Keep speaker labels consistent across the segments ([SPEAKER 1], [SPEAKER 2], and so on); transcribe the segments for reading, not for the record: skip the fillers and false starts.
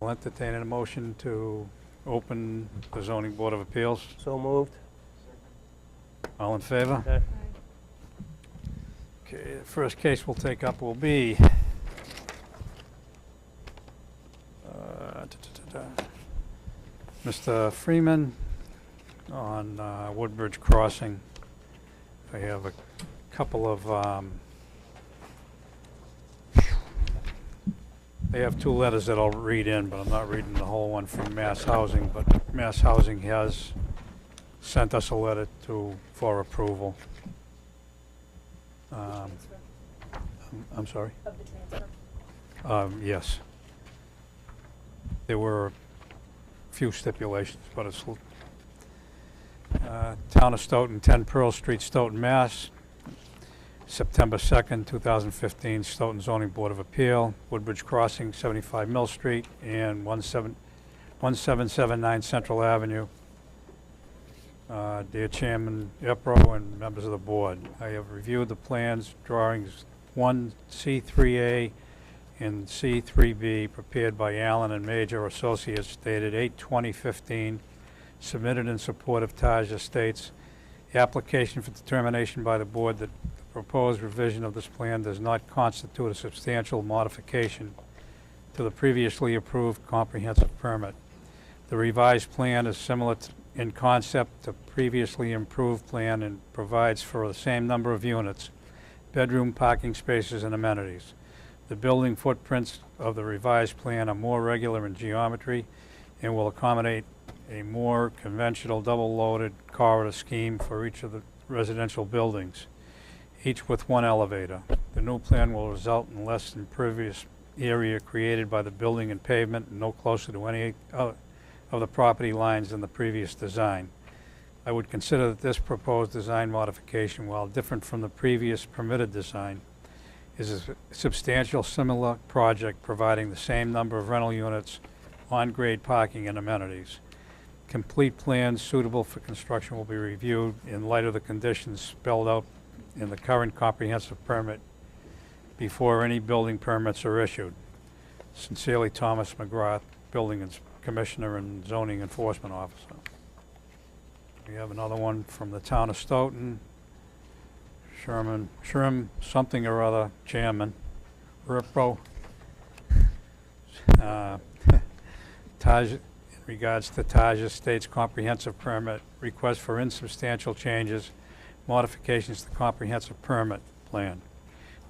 [SPEAKER 1] I'll entertain a motion to open the zoning board of appeals.
[SPEAKER 2] So moved.
[SPEAKER 1] All in favor?
[SPEAKER 2] Okay.
[SPEAKER 1] Okay, the first case we'll take up will be Mr. Freeman on Woodbridge Crossing. I have a couple of they have two letters that I'll read in, but I'm not reading the whole one from Mass Housing, but Mass Housing has sent us a letter for approval. I'm sorry?
[SPEAKER 3] Of the transfer?
[SPEAKER 1] Yes. There were a few stipulations, but it's Town of Stoughton, 10 Pearl Street, Stoughton, Mass. September 2nd, 2015, Stoughton Zoning Board of Appeal, Woodbridge Crossing, 75 Mill Street, and 1779 Central Avenue. Dear Chairman Yepro and members of the board, I have reviewed the plans, drawings 1C3A and C3B prepared by Allen and Major Associates dated 8/2015, submitted in support of Taj Estates. The application for determination by the board that the proposed revision of this plan does not constitute a substantial modification to the previously approved comprehensive permit. The revised plan is similar in concept to previously improved plan and provides for the same number of units, bedroom, parking spaces, and amenities. The building footprints of the revised plan are more regular in geometry and will accommodate a more conventional double-loaded corridor scheme for each of the residential buildings, each with one elevator. The new plan will result in less impervious area created by the building and pavement and no closer to any of the property lines than the previous design. I would consider that this proposed design modification, while different from the previous permitted design, is a substantial similar project providing the same number of rental units, on-grade parking, and amenities. Complete plans suitable for construction will be reviewed in light of the conditions spelled out in the current comprehensive permit before any building permits are issued. Sincerely, Thomas McGrath, Building Commissioner and Zoning Enforcement Officer. We have another one from the Town of Stoughton. Sherm something or other, Chairman. Ripro. Taj, in regards to Taj Estates comprehensive permit, request for insubstantial changes, modifications to the comprehensive permit plan.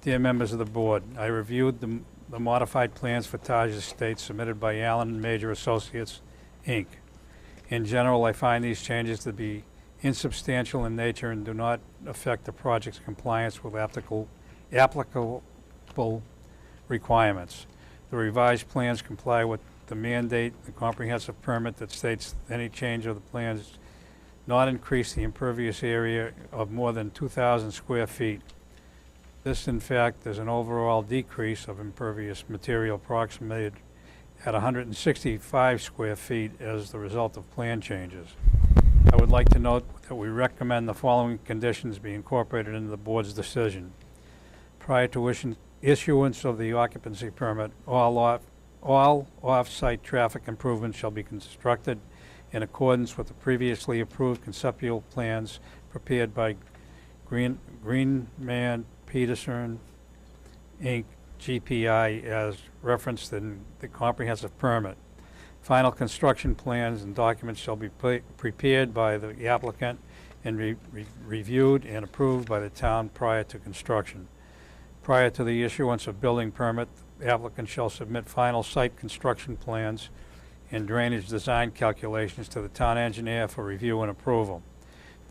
[SPEAKER 1] Dear members of the board, I reviewed the modified plans for Taj Estates submitted by Allen and Major Associates, Inc. In general, I find these changes to be insubstantial in nature and do not affect the project's compliance with applicable requirements. The revised plans comply with the mandate, the comprehensive permit that states any change of the plans not increase the impervious area of more than 2,000 square feet. This, in fact, is an overall decrease of impervious material approximated at 165 square feet as the result of plan changes. I would like to note that we recommend the following conditions be incorporated into the board's decision. Prior to issuance of the occupancy permit, all off-site traffic improvements shall be constructed in accordance with the previously approved conceptual plans prepared by Greenman Peterson, Inc., GPI, as referenced in the comprehensive permit. Final construction plans and documents shall be prepared by the applicant and reviewed and approved by the town prior to construction. Prior to the issuance of building permit, the applicant shall submit final site construction plans and drainage design calculations to the town engineer for review and approval.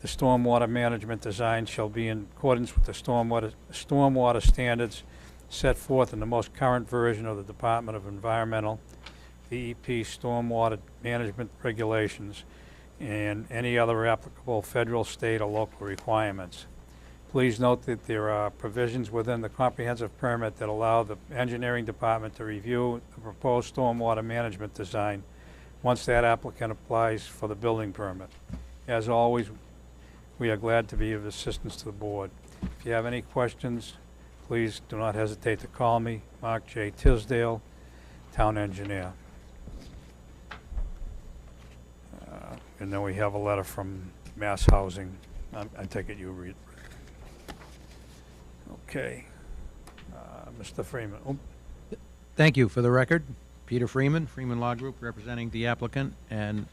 [SPEAKER 1] The stormwater management design shall be in accordance with the stormwater standards set forth in the most current version of the Department of Environmental, DEP stormwater management regulations, and any other applicable federal, state, or local requirements. Please note that there are provisions within the comprehensive permit that allow the engineering department to review the proposed stormwater management design once that applicant applies for the building permit. As always, we are glad to be of assistance to the board. If you have any questions, please do not hesitate to call me, Mark J. Tisdale, Town Engineer. and then we have a letter from Mass Housing. I take it you read. Okay. Mr. Freeman. Oh,
[SPEAKER 2] Thank you. For the record, Peter Freeman, Freeman Law Group, representing the applicant, and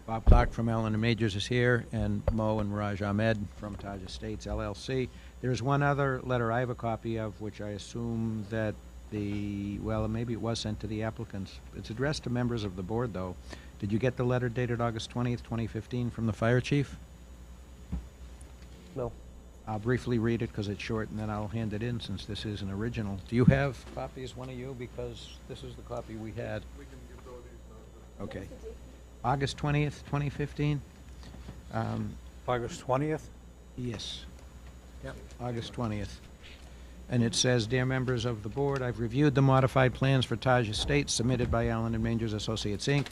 [SPEAKER 2] Bob Clark from Allen and Majors is here, and Mo and Raj Ahmed from Taj Estates LLC. There's one other letter I have a copy of, which I assume that well, maybe it was sent to the applicants. It's addressed to members of the board, though. Did you get the letter dated August 20th, 2015 from the fire chief?
[SPEAKER 4] No.
[SPEAKER 2] I'll briefly read it because it's short, and then I'll hand it in since this is an original. Do you have copies, one of you? Because this is the copy we had.
[SPEAKER 4] We can give those these.
[SPEAKER 2] Okay. August 20th, 2015?
[SPEAKER 1] August 20th?
[SPEAKER 2] Yes. Yep, August 20th. And it says, "Dear members of the board, I've reviewed the modified plans for Taj Estates submitted by Allen and Majors Associates, Inc.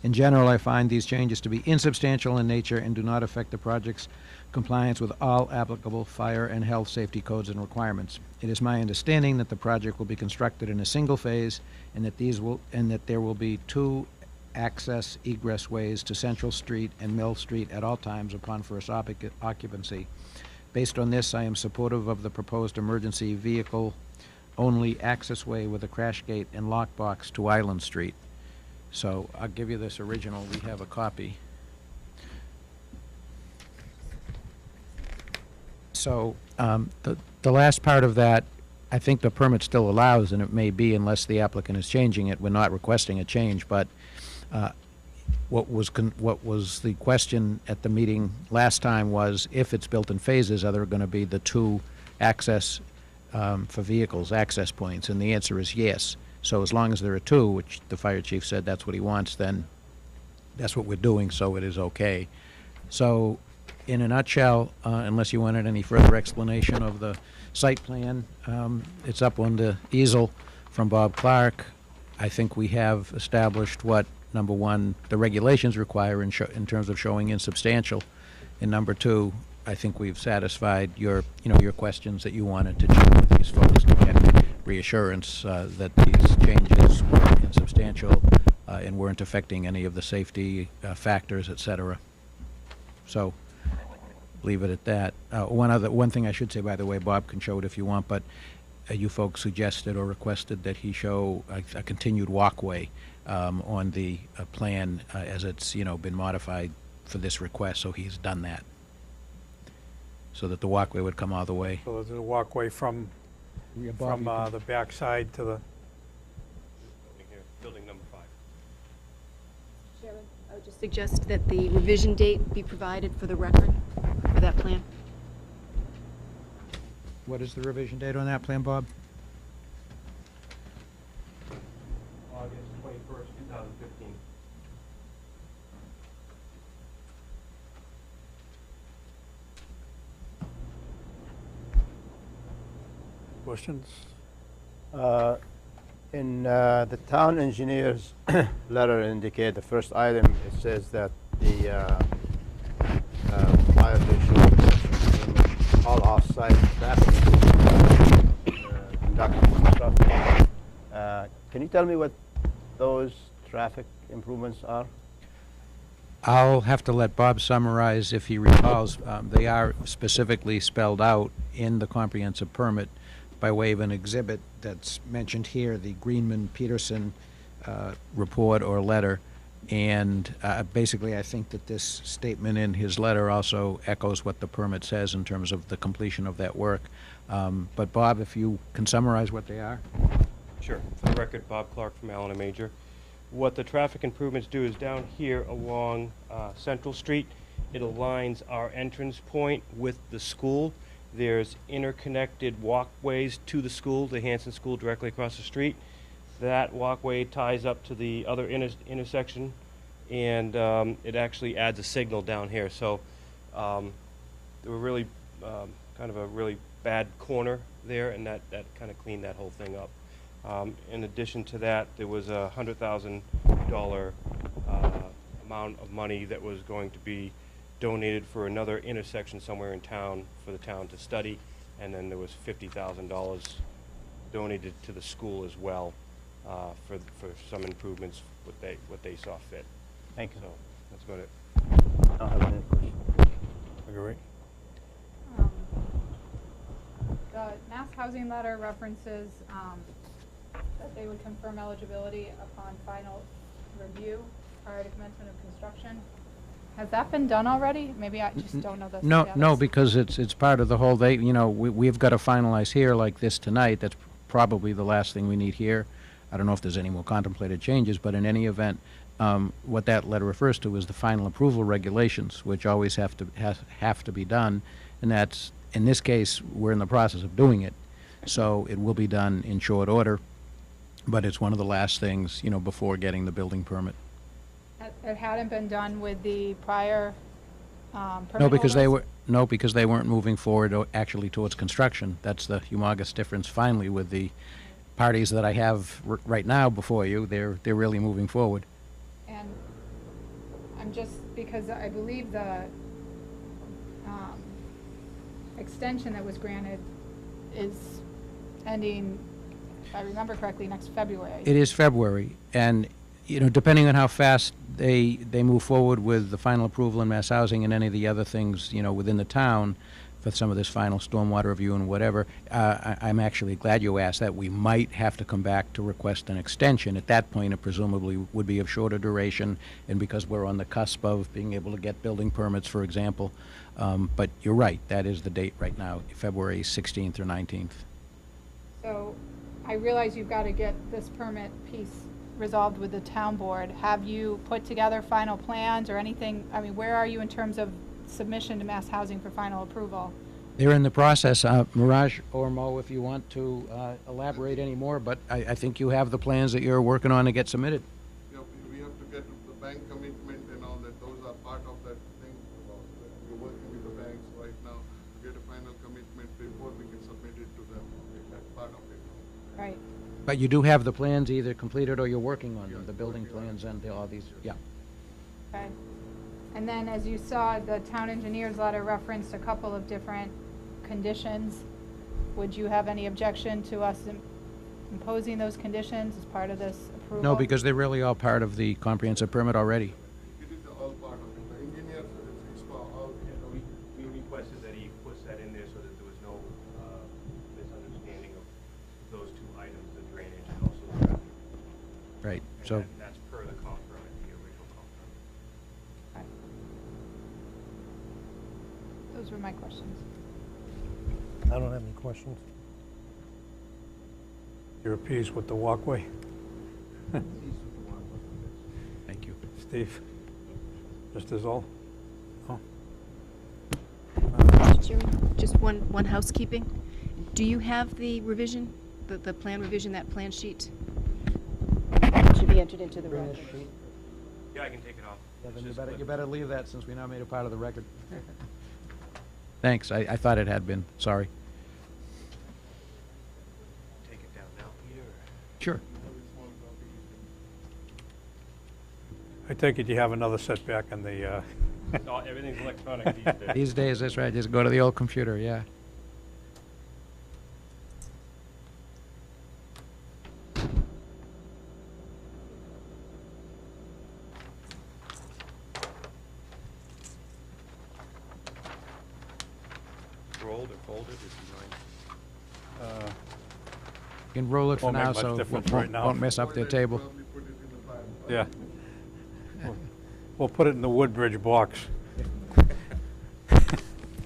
[SPEAKER 2] In general, I find these changes to be insubstantial in nature and do not affect the project's compliance with all applicable fire and health safety codes and requirements. It is my understanding that the project will be constructed in a single phase and that there will be two access egress ways to Central Street and Mill Street at all times upon first occupancy. Based on this, I am supportive of the proposed emergency vehicle-only access way with a crash gate and lockbox to Island Street." So I'll give you this original. We have a copy. So the last part of that, I think the permit still allows, and it may be unless the applicant is changing it. We're not requesting a change, but what was the question at the meeting last time was, if it's built in phases, are there going to be the two access for vehicles, access points? And the answer is yes. So as long as there are two, which the fire chief said that's what he wants, then that's what we're doing, so it is okay. So in a nutshell, unless you wanted any further explanation of the site plan, it's up on the easel from Bob Clark. I think we have established what, number one, the regulations require in terms of showing insubstantial. And number two, I think we've satisfied your questions that you wanted to check with these folks to get reassurance that these changes were insubstantial and weren't affecting any of the safety factors, et cetera. So leave it at that. One thing I should say, by the way, Bob can show it if you want, but you folks suggested or requested that he show a continued walkway on the plan as it's been modified for this request, so he's done that, so that the walkway would come all the way.
[SPEAKER 1] So there's a walkway from the backside to the,
[SPEAKER 4] Building number 5.
[SPEAKER 3] Chairman, I would just suggest that the revision date be provided for the record for that plan.
[SPEAKER 2] What is the revision date on that plan, Bob?
[SPEAKER 4] August 21st, 2015.
[SPEAKER 1] questions?
[SPEAKER 5] In the town engineer's letter indicate the first item, it says that the violation all off-site traffic conducted construction. Can you tell me what those traffic improvements are?
[SPEAKER 2] I'll have to let Bob summarize if he recalls. They are specifically spelled out in the comprehensive permit by way of an exhibit that's mentioned here, the Greenman-Peterson report or letter. And basically, I think that this statement in his letter also echoes what the permit says in terms of the completion of that work. But Bob, if you can summarize what they are.
[SPEAKER 4] Sure. For the record, Bob Clark from Allen and Major. What the traffic improvements do is down here along Central Street, it aligns our entrance point with the school. There's interconnected walkways to the school, the Hanson School directly across the street. That walkway ties up to the other intersection, and it actually adds a signal down here. So there were really kind of a really bad corner there, and that kind of cleaned that whole thing up. In addition to that, there was a $100,000 amount of money that was going to be donated for another intersection somewhere in town for the town to study, and then there was $50,000 donated to the school as well for some improvements what they saw fit.
[SPEAKER 5] Thank you.
[SPEAKER 4] So that's about it.
[SPEAKER 5] I don't have any questions.
[SPEAKER 1] Agree?
[SPEAKER 6] The mass housing letter references that they would confirm eligibility upon final review prior to commencement of construction. Has that been done already? Maybe I just don't know the
[SPEAKER 2] No,
[SPEAKER 6] status.
[SPEAKER 2] no, because it's part of the whole, we've got to finalize here like this tonight. That's probably the last thing we need here. I don't know if there's any more contemplated changes, but in any event, what that letter refers to is the final approval regulations, which always have to be done. And that's, in this case, we're in the process of doing it. So it will be done in short order, but it's one of the last things, before getting the building permit.
[SPEAKER 6] It hadn't been done with the prior permit
[SPEAKER 2] No, because
[SPEAKER 6] holders?
[SPEAKER 2] because they weren't moving forward actually towards construction. That's the humongous difference finally with the parties that I have right now before you. They're really moving forward.
[SPEAKER 6] And I'm just, because I believe the extension that was granted is ending, if I remember correctly, next February.
[SPEAKER 2] It is February, and, depending on how fast they move forward with the final approval in mass housing and any of the other things, within the town for some of this final stormwater review and whatever, I'm actually glad you asked that. We might have to come back to request an extension. At that point, it presumably would be of shorter duration, and because we're on the cusp of being able to get building permits, for example. But you're right, that is the date right now, February 16th or 19th.
[SPEAKER 6] So I realize you've got to get this permit piece resolved with the town board. Have you put together final plans or anything? I mean, where are you in terms of submission to mass housing for final approval?
[SPEAKER 2] They're in the process. Mirage or Mo, if you want to elaborate any more, but I think you have the plans that you're working on to get submitted.
[SPEAKER 7] Yeah, we have to get the bank commitment and all that. Those are part of that thing. We're working with the banks right now to get a final commitment before we can submit it to them. That's part of it.
[SPEAKER 6] Right.
[SPEAKER 2] But you do have the plans either completed or you're working on them,
[SPEAKER 7] Yeah,
[SPEAKER 2] the building
[SPEAKER 7] working on
[SPEAKER 2] plans and all these, yeah.
[SPEAKER 6] Okay. And then, as you saw, the town engineer's letter referenced a couple of different conditions. Would you have any objection to us imposing those conditions as part of this approval?
[SPEAKER 2] No, because they're really all part of the comprehensive permit already.
[SPEAKER 7] It is all part of it. The engineer, it's for all.
[SPEAKER 4] We requested that he puts that in there so that there was no misunderstanding of those two items, the drainage and also the traffic.
[SPEAKER 2] Right,
[SPEAKER 4] And
[SPEAKER 2] so,
[SPEAKER 4] that's per the comp permit, the original comp permit.
[SPEAKER 6] Those were my questions.
[SPEAKER 8] I don't have any questions.
[SPEAKER 1] You're appeased with the walkway?
[SPEAKER 2] thank you.
[SPEAKER 1] Steve? Mr. Zoll? No?
[SPEAKER 3] Mr. Chairman, just one housekeeping. Do you have the revision, the plan revision, that plan sheet? It should be entered into the record.
[SPEAKER 4] Yeah, I can take it off.
[SPEAKER 2] Yeah,
[SPEAKER 4] It's
[SPEAKER 2] then
[SPEAKER 4] just
[SPEAKER 2] you
[SPEAKER 4] clipped.
[SPEAKER 2] better leave that since we now made it part of the record. Thanks, I thought it had been, sorry.
[SPEAKER 4] Take it down now, Peter? or-
[SPEAKER 2] Sure.
[SPEAKER 1] I take it you have another setback in the,
[SPEAKER 4] No, everything's electronic these days.
[SPEAKER 2] These days, that's right, just go to the old computer, yeah.
[SPEAKER 4] Rolled or folded, this is mine.
[SPEAKER 2] You can roll it for
[SPEAKER 1] Won't make
[SPEAKER 2] now,
[SPEAKER 1] much
[SPEAKER 2] so
[SPEAKER 1] difference
[SPEAKER 2] won't
[SPEAKER 1] right now.
[SPEAKER 2] won't mess up their table.
[SPEAKER 7] Probably put it in the file.
[SPEAKER 1] yeah. We'll put it in the Woodbridge box.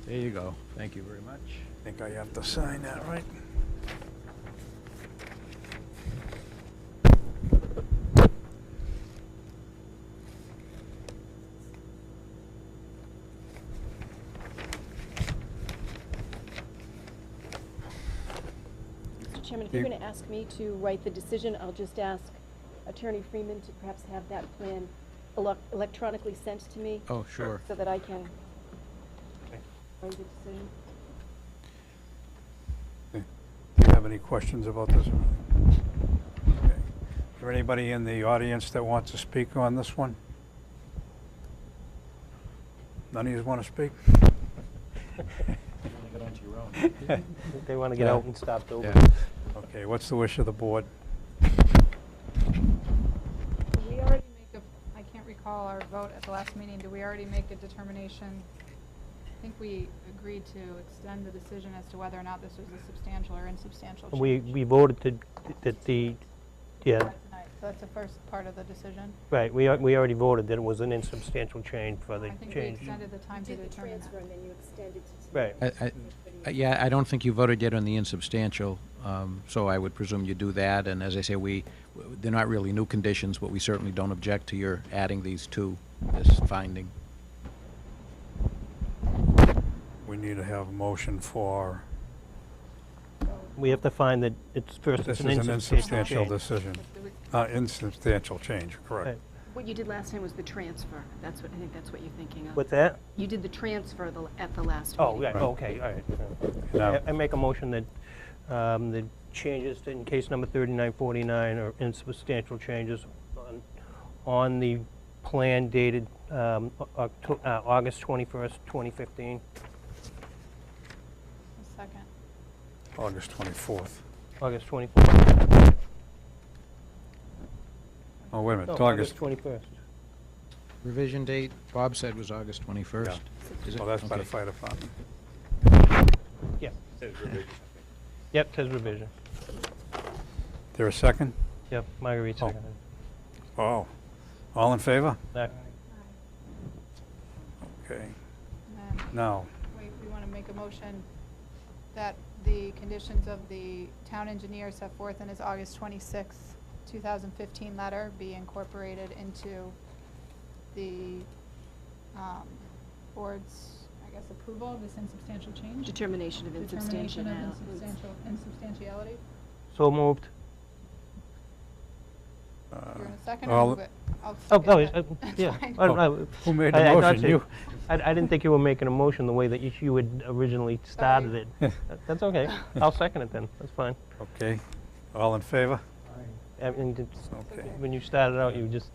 [SPEAKER 2] There you go, thank you very much.
[SPEAKER 1] I think I have to sign that, right?
[SPEAKER 3] Mr. Chairman, if you're going to ask me to write the decision, I'll just ask Attorney Freeman to perhaps have that plan electronically sent to me
[SPEAKER 2] Oh, sure.
[SPEAKER 3] so that I can
[SPEAKER 4] Okay.
[SPEAKER 3] write the decision.
[SPEAKER 1] Do you have any questions about this? Okay. Is there anybody in the audience that wants to speak on this one? None of you want to speak?
[SPEAKER 8] They want to get out and stop building.
[SPEAKER 2] Yeah.
[SPEAKER 1] Okay, what's the wish of the board?
[SPEAKER 6] Did we already make a, I can't recall recall our vote at the last meeting, did we already make a determination? I think we agreed to extend the decision as to whether or not this was a substantial or insubstantial change.
[SPEAKER 8] We voted that yeah,
[SPEAKER 6] Tonight. So that's the first part of the decision.
[SPEAKER 8] right, we already voted that it was an insubstantial change for the
[SPEAKER 6] I think we
[SPEAKER 8] change.
[SPEAKER 6] extended the time to determine that.
[SPEAKER 3] and then you extended to
[SPEAKER 8] Right.
[SPEAKER 2] Yeah, I don't think you voted yet on the insubstantial, so I would presume you do that. And as I say, they're not really new conditions, but we certainly don't object to your adding these to this finding.
[SPEAKER 1] We need to have a motion for,
[SPEAKER 8] We have to find that it's first,
[SPEAKER 1] this
[SPEAKER 8] it's
[SPEAKER 1] is
[SPEAKER 8] an
[SPEAKER 1] an
[SPEAKER 8] insubstantial
[SPEAKER 1] insubstantial
[SPEAKER 8] change.
[SPEAKER 1] decision. Insubstantial change, correct.
[SPEAKER 8] Right.
[SPEAKER 3] What you did last time was the transfer. I think that's what you're thinking of.
[SPEAKER 8] What's that?
[SPEAKER 3] You did the transfer at the last
[SPEAKER 8] Oh,
[SPEAKER 3] meeting.
[SPEAKER 8] right,
[SPEAKER 1] Right.
[SPEAKER 8] okay, all right.
[SPEAKER 1] Now-
[SPEAKER 8] I make a motion that the changes in case number 3949 are insubstantial changes on the plan dated August 21st, 2015.
[SPEAKER 6] A second.
[SPEAKER 1] August 24th.
[SPEAKER 8] August 24th.
[SPEAKER 1] Oh, wait a minute,
[SPEAKER 8] No,
[SPEAKER 1] it's August,
[SPEAKER 8] 21st.
[SPEAKER 2] Revision date, Bob said was August 21st. Is it?
[SPEAKER 1] oh, that's by the
[SPEAKER 2] Okay.
[SPEAKER 1] fire department.
[SPEAKER 8] Yeah. Yep, says revision.
[SPEAKER 1] There a second?
[SPEAKER 8] Yep, Marguerite
[SPEAKER 1] Oh.
[SPEAKER 8] seconded.
[SPEAKER 1] Oh, all in favor?
[SPEAKER 8] Aye.
[SPEAKER 1] Okay,
[SPEAKER 6] And then
[SPEAKER 1] now,
[SPEAKER 6] we want to make a motion that the conditions of the town engineer set forth in his August 26th, 2015 letter be incorporated into the board's, I guess, approval of this insubstantial change?
[SPEAKER 3] Determination of
[SPEAKER 6] Determination of
[SPEAKER 3] insubstantiality.
[SPEAKER 6] insubstantiality?
[SPEAKER 8] So moved.
[SPEAKER 6] You're in a second
[SPEAKER 1] all-
[SPEAKER 6] or move it? I'll
[SPEAKER 8] Oh,
[SPEAKER 6] second
[SPEAKER 8] no,
[SPEAKER 6] it. That's
[SPEAKER 8] yeah.
[SPEAKER 6] fine.
[SPEAKER 1] who made the
[SPEAKER 8] I thought
[SPEAKER 1] motion? You?
[SPEAKER 8] I didn't think you were making a motion the way that you had originally started it. That's okay. I'll second it then. That's fine.
[SPEAKER 1] Okay, all in favor?
[SPEAKER 8] And
[SPEAKER 1] Okay,
[SPEAKER 8] when you started out, you just,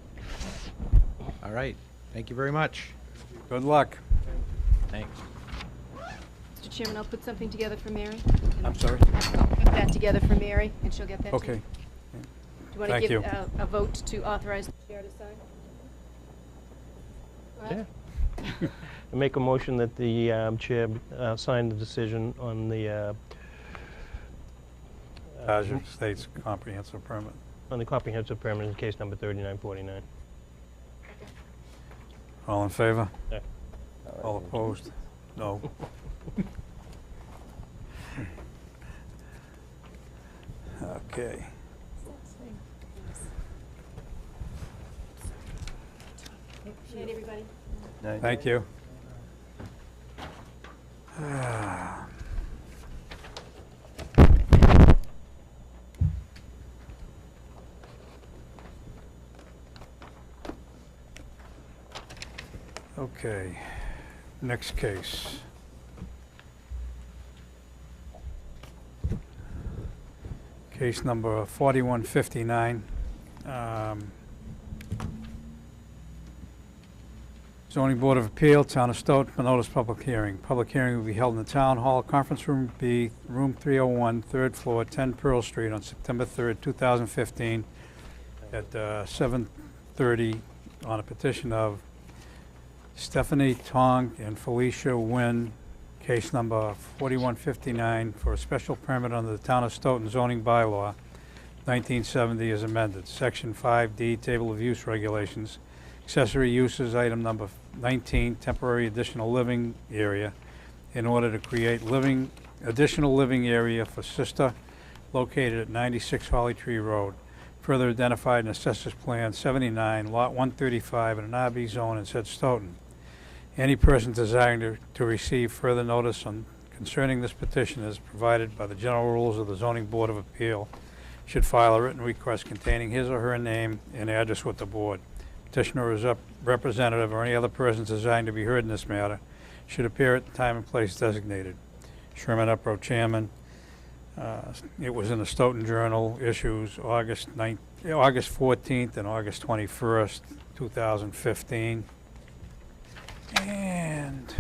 [SPEAKER 2] All right, thank you very much.
[SPEAKER 1] good luck.
[SPEAKER 2] Thanks.
[SPEAKER 3] Mr. Chairman, I'll put something together for Mary.
[SPEAKER 1] I'm sorry?
[SPEAKER 3] I'll put that together for Mary, and she'll get that to you.
[SPEAKER 1] Okay,
[SPEAKER 3] Do you want to
[SPEAKER 1] Thank
[SPEAKER 3] give
[SPEAKER 1] you.
[SPEAKER 3] a vote to authorize the chair to sign?
[SPEAKER 6] Go ahead.
[SPEAKER 8] yeah. I make a motion that the chair sign the decision on the
[SPEAKER 1] Azure State's comprehensive permit.
[SPEAKER 8] comprehensive permit in case number 3949.
[SPEAKER 1] All in favor?
[SPEAKER 8] Aye.
[SPEAKER 1] All opposed? No. Okay.
[SPEAKER 3] Good night, everybody.
[SPEAKER 1] Thank you. Okay, next case. Case number 4159. Zoning Board of Appeal, Town of Stoughton, for notice public hearing. Public hearing will be held in the Town Hall, Conference Room B, Room 301, 3rd floor, 10 Pearl Street, on September 3rd, 2015, at 7:30, on a petition of Stephanie Tong and Felicia Nguyen, case number 4159, for a special permit under the Town of Stoughton zoning bylaw, 1970 as amended, Section 5D, Table of Use Regulations, accessory uses, item number 19, temporary additional living area, in order to create additional living area for Sister, located at 96 Holly Tree Road, further identified in Assessors Plan 79, Lot 135, in an RB zone in said Stoughton. Any person desiring to receive further notice concerning this petition as provided by the general rules of the Zoning Board of Appeal should file a written request containing his or her name and address with the board. Petitioner or his representative or any other person desiring to be heard in this matter should appear at the time and place designated. Sherman Upro Chairman. It was in the Stoughton Journal issues August 14th and August 21st, 2015. And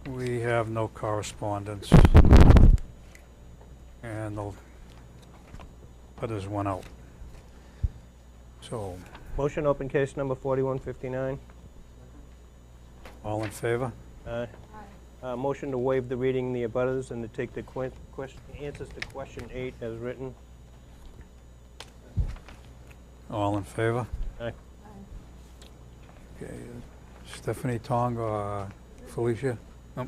[SPEAKER 1] we have no correspondence. and the others went out. So,
[SPEAKER 8] Motion to open case number 4159.
[SPEAKER 1] all in favor?
[SPEAKER 8] Aye. Motion to waive the reading the abutters and to take the answers to question 8 as written.
[SPEAKER 1] All in favor?
[SPEAKER 8] Aye.
[SPEAKER 1] Okay, Stephanie Tong or Felicia? Nope.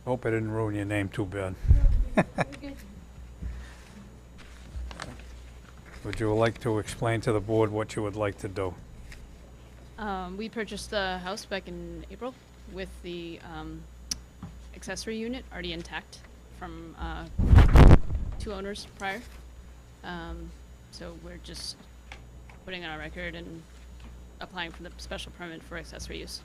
[SPEAKER 1] Hope I didn't ruin your name too bad. Would you like to explain to the board what you would like to do?
[SPEAKER 9] We purchased the house back in April with the accessory unit already intact from 2 owners prior. So we're just putting it on record and applying for the special permit for accessory use.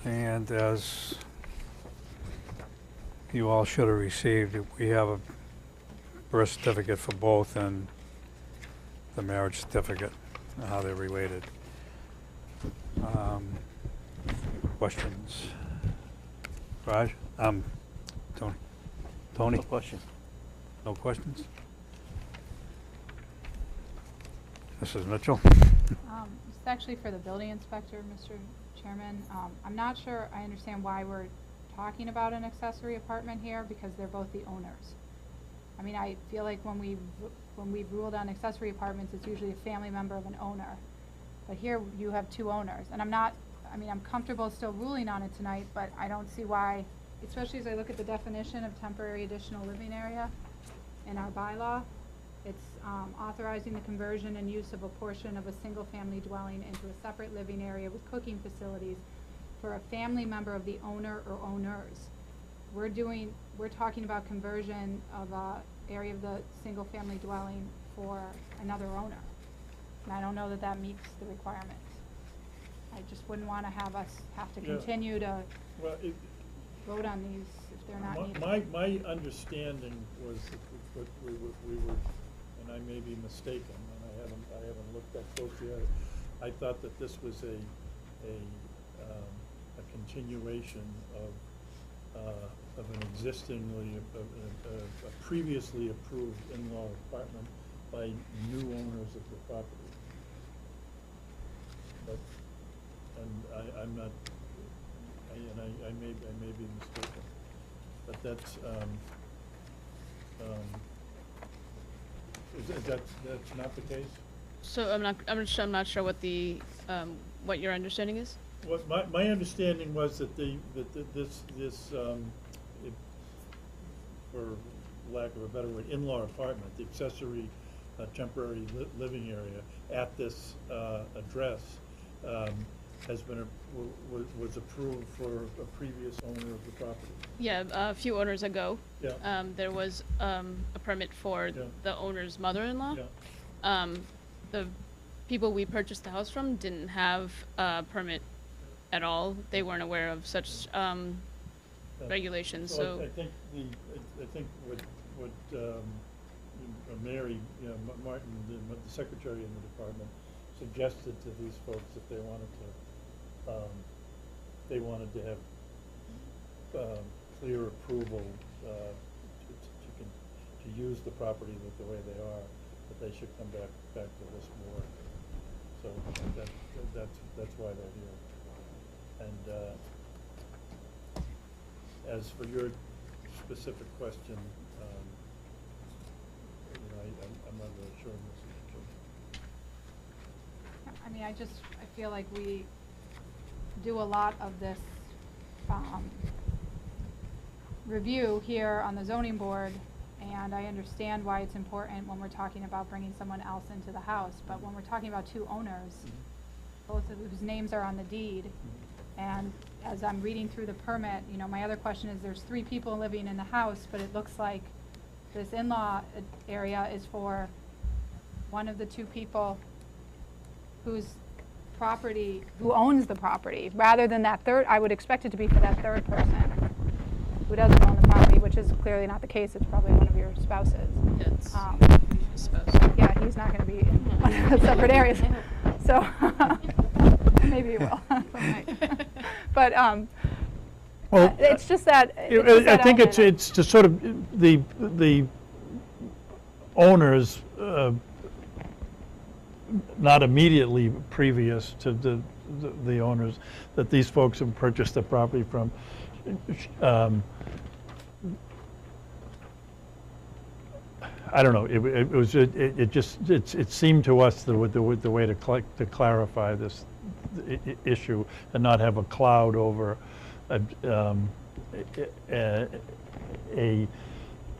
[SPEAKER 1] And as you all should have received, we have a birth certificate for both and the marriage certificate, how they're related. Questions? Raj? Tony? Tony?
[SPEAKER 5] No question.
[SPEAKER 1] No questions? Mrs. Mitchell?
[SPEAKER 6] It's actually for the building inspector, Mr. Chairman. I'm not sure I understand why we're talking about an accessory apartment here, because they're both the owners. I mean, I feel like when we've ruled on accessory apartments, it's usually a family member of an owner. But here you have 2 owners, and I'm comfortable still ruling on it tonight, but I don't see why, especially as I look at the definition of temporary additional living area in our bylaw. It's authorizing the conversion and use of a portion of a single-family dwelling into a separate living area with cooking facilities for a family member of the owner or owners. We're talking about conversion of a area of the single-family dwelling for another owner. And I don't know that that meets the requirements. I just wouldn't want to have us have to
[SPEAKER 10] Yeah.
[SPEAKER 6] continue to
[SPEAKER 10] Well,
[SPEAKER 6] vote on these if they're not needed.
[SPEAKER 10] my understanding was that what we were, and I may be mistaken, and I haven't looked that closely at it. I thought that this was a continuation of an existingly, a previously approved in-law apartment by new owners of the property. But, and I'm not, I may be mistaken, but that's, that's not the case?
[SPEAKER 9] So I'm not sure what the what your understanding is.
[SPEAKER 10] What my understanding was that this for lack of a better word, in-law apartment, the accessory temporary living area at this address has been was approved for a previous owner of the property.
[SPEAKER 9] Yeah, a few owners ago,
[SPEAKER 10] Yeah.
[SPEAKER 9] there was a permit for
[SPEAKER 10] Yeah.
[SPEAKER 9] the owner's mother-in-law.
[SPEAKER 10] Yeah.
[SPEAKER 9] The people we purchased the house from didn't have a permit at all. They weren't aware of such regulations. So
[SPEAKER 10] I think what Mary, Martin, the secretary in the department, suggested to these folks if they wanted to have clear approval to use the property the way they are, that they should come back to this board. So that's why they're here. And as for your specific question, I'm not really sure.
[SPEAKER 6] I mean, I feel like we do a lot of this review here on the zoning board, and I understand why it's important when we're talking about bringing someone else into the house, but when we're talking about 2 owners, both of whose names are on the deed, and as I'm reading through the permit, my other question is there's 3 people living in the house, but it looks like this in-law area is for one of the 2 people who owns the property, rather than that third. I would expect it to be for that third person who doesn't own the property, which is clearly not the case. It's probably one of your spouses.
[SPEAKER 9] it's
[SPEAKER 6] Um,
[SPEAKER 9] I suppose.
[SPEAKER 6] Yeah, he's not going to be in one of the separate areas. So maybe you will. But
[SPEAKER 10] Well,
[SPEAKER 6] it's just that.
[SPEAKER 10] I think it's just sort of the owners, not immediately previous to the owners that these folks have purchased the property from. I don't know. It seemed to us the way to clarify this issue and not have a cloud over an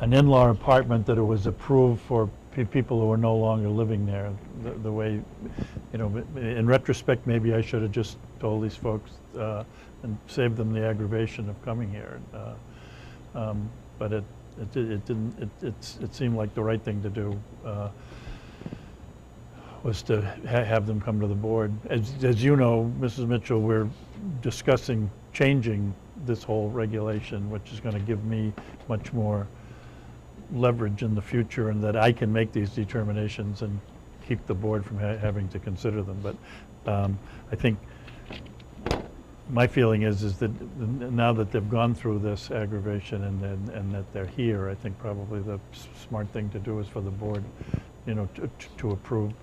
[SPEAKER 10] in-law apartment that it was approved for people who are no longer living there. The way, in retrospect, maybe I should have just told these folks and saved them the aggravation of coming here. But it didn't. It seemed like the right thing to do was to have them come to the board. As you know, Mrs. Mitchell, we're discussing changing this whole regulation, which is going to give me much more leverage in the future, and that I can make these determinations and keep the board from having to consider them. But I think my feeling is that now that they've gone through this aggravation and that they're here, I think probably the smart thing to do is for the board, to approve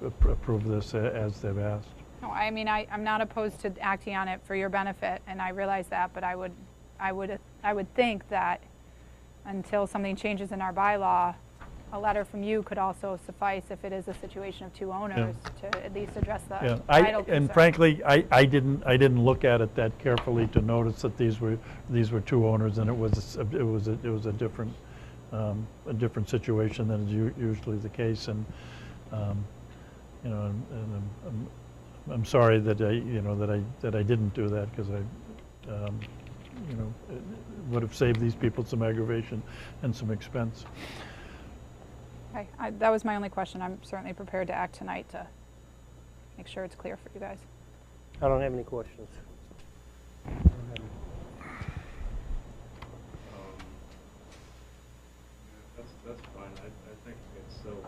[SPEAKER 10] this as they've asked.
[SPEAKER 6] No, I mean, I'm not opposed to acting on it for your benefit, and I realize that, but I would think that until something changes in our bylaw, a letter from you could also suffice if it is a situation of two owners to at least address the title concern.
[SPEAKER 10] And frankly, I didn't look at it that carefully to notice that these were two owners, and it was a different situation than is usually the case. And I'm sorry that I didn't do that, because I would have saved these people some aggravation and some expense.
[SPEAKER 6] Okay, that was my only question. I'm certainly prepared to act tonight to make sure it's clear for you guys.
[SPEAKER 8] I don't have any questions.
[SPEAKER 11] That's fine. I think it still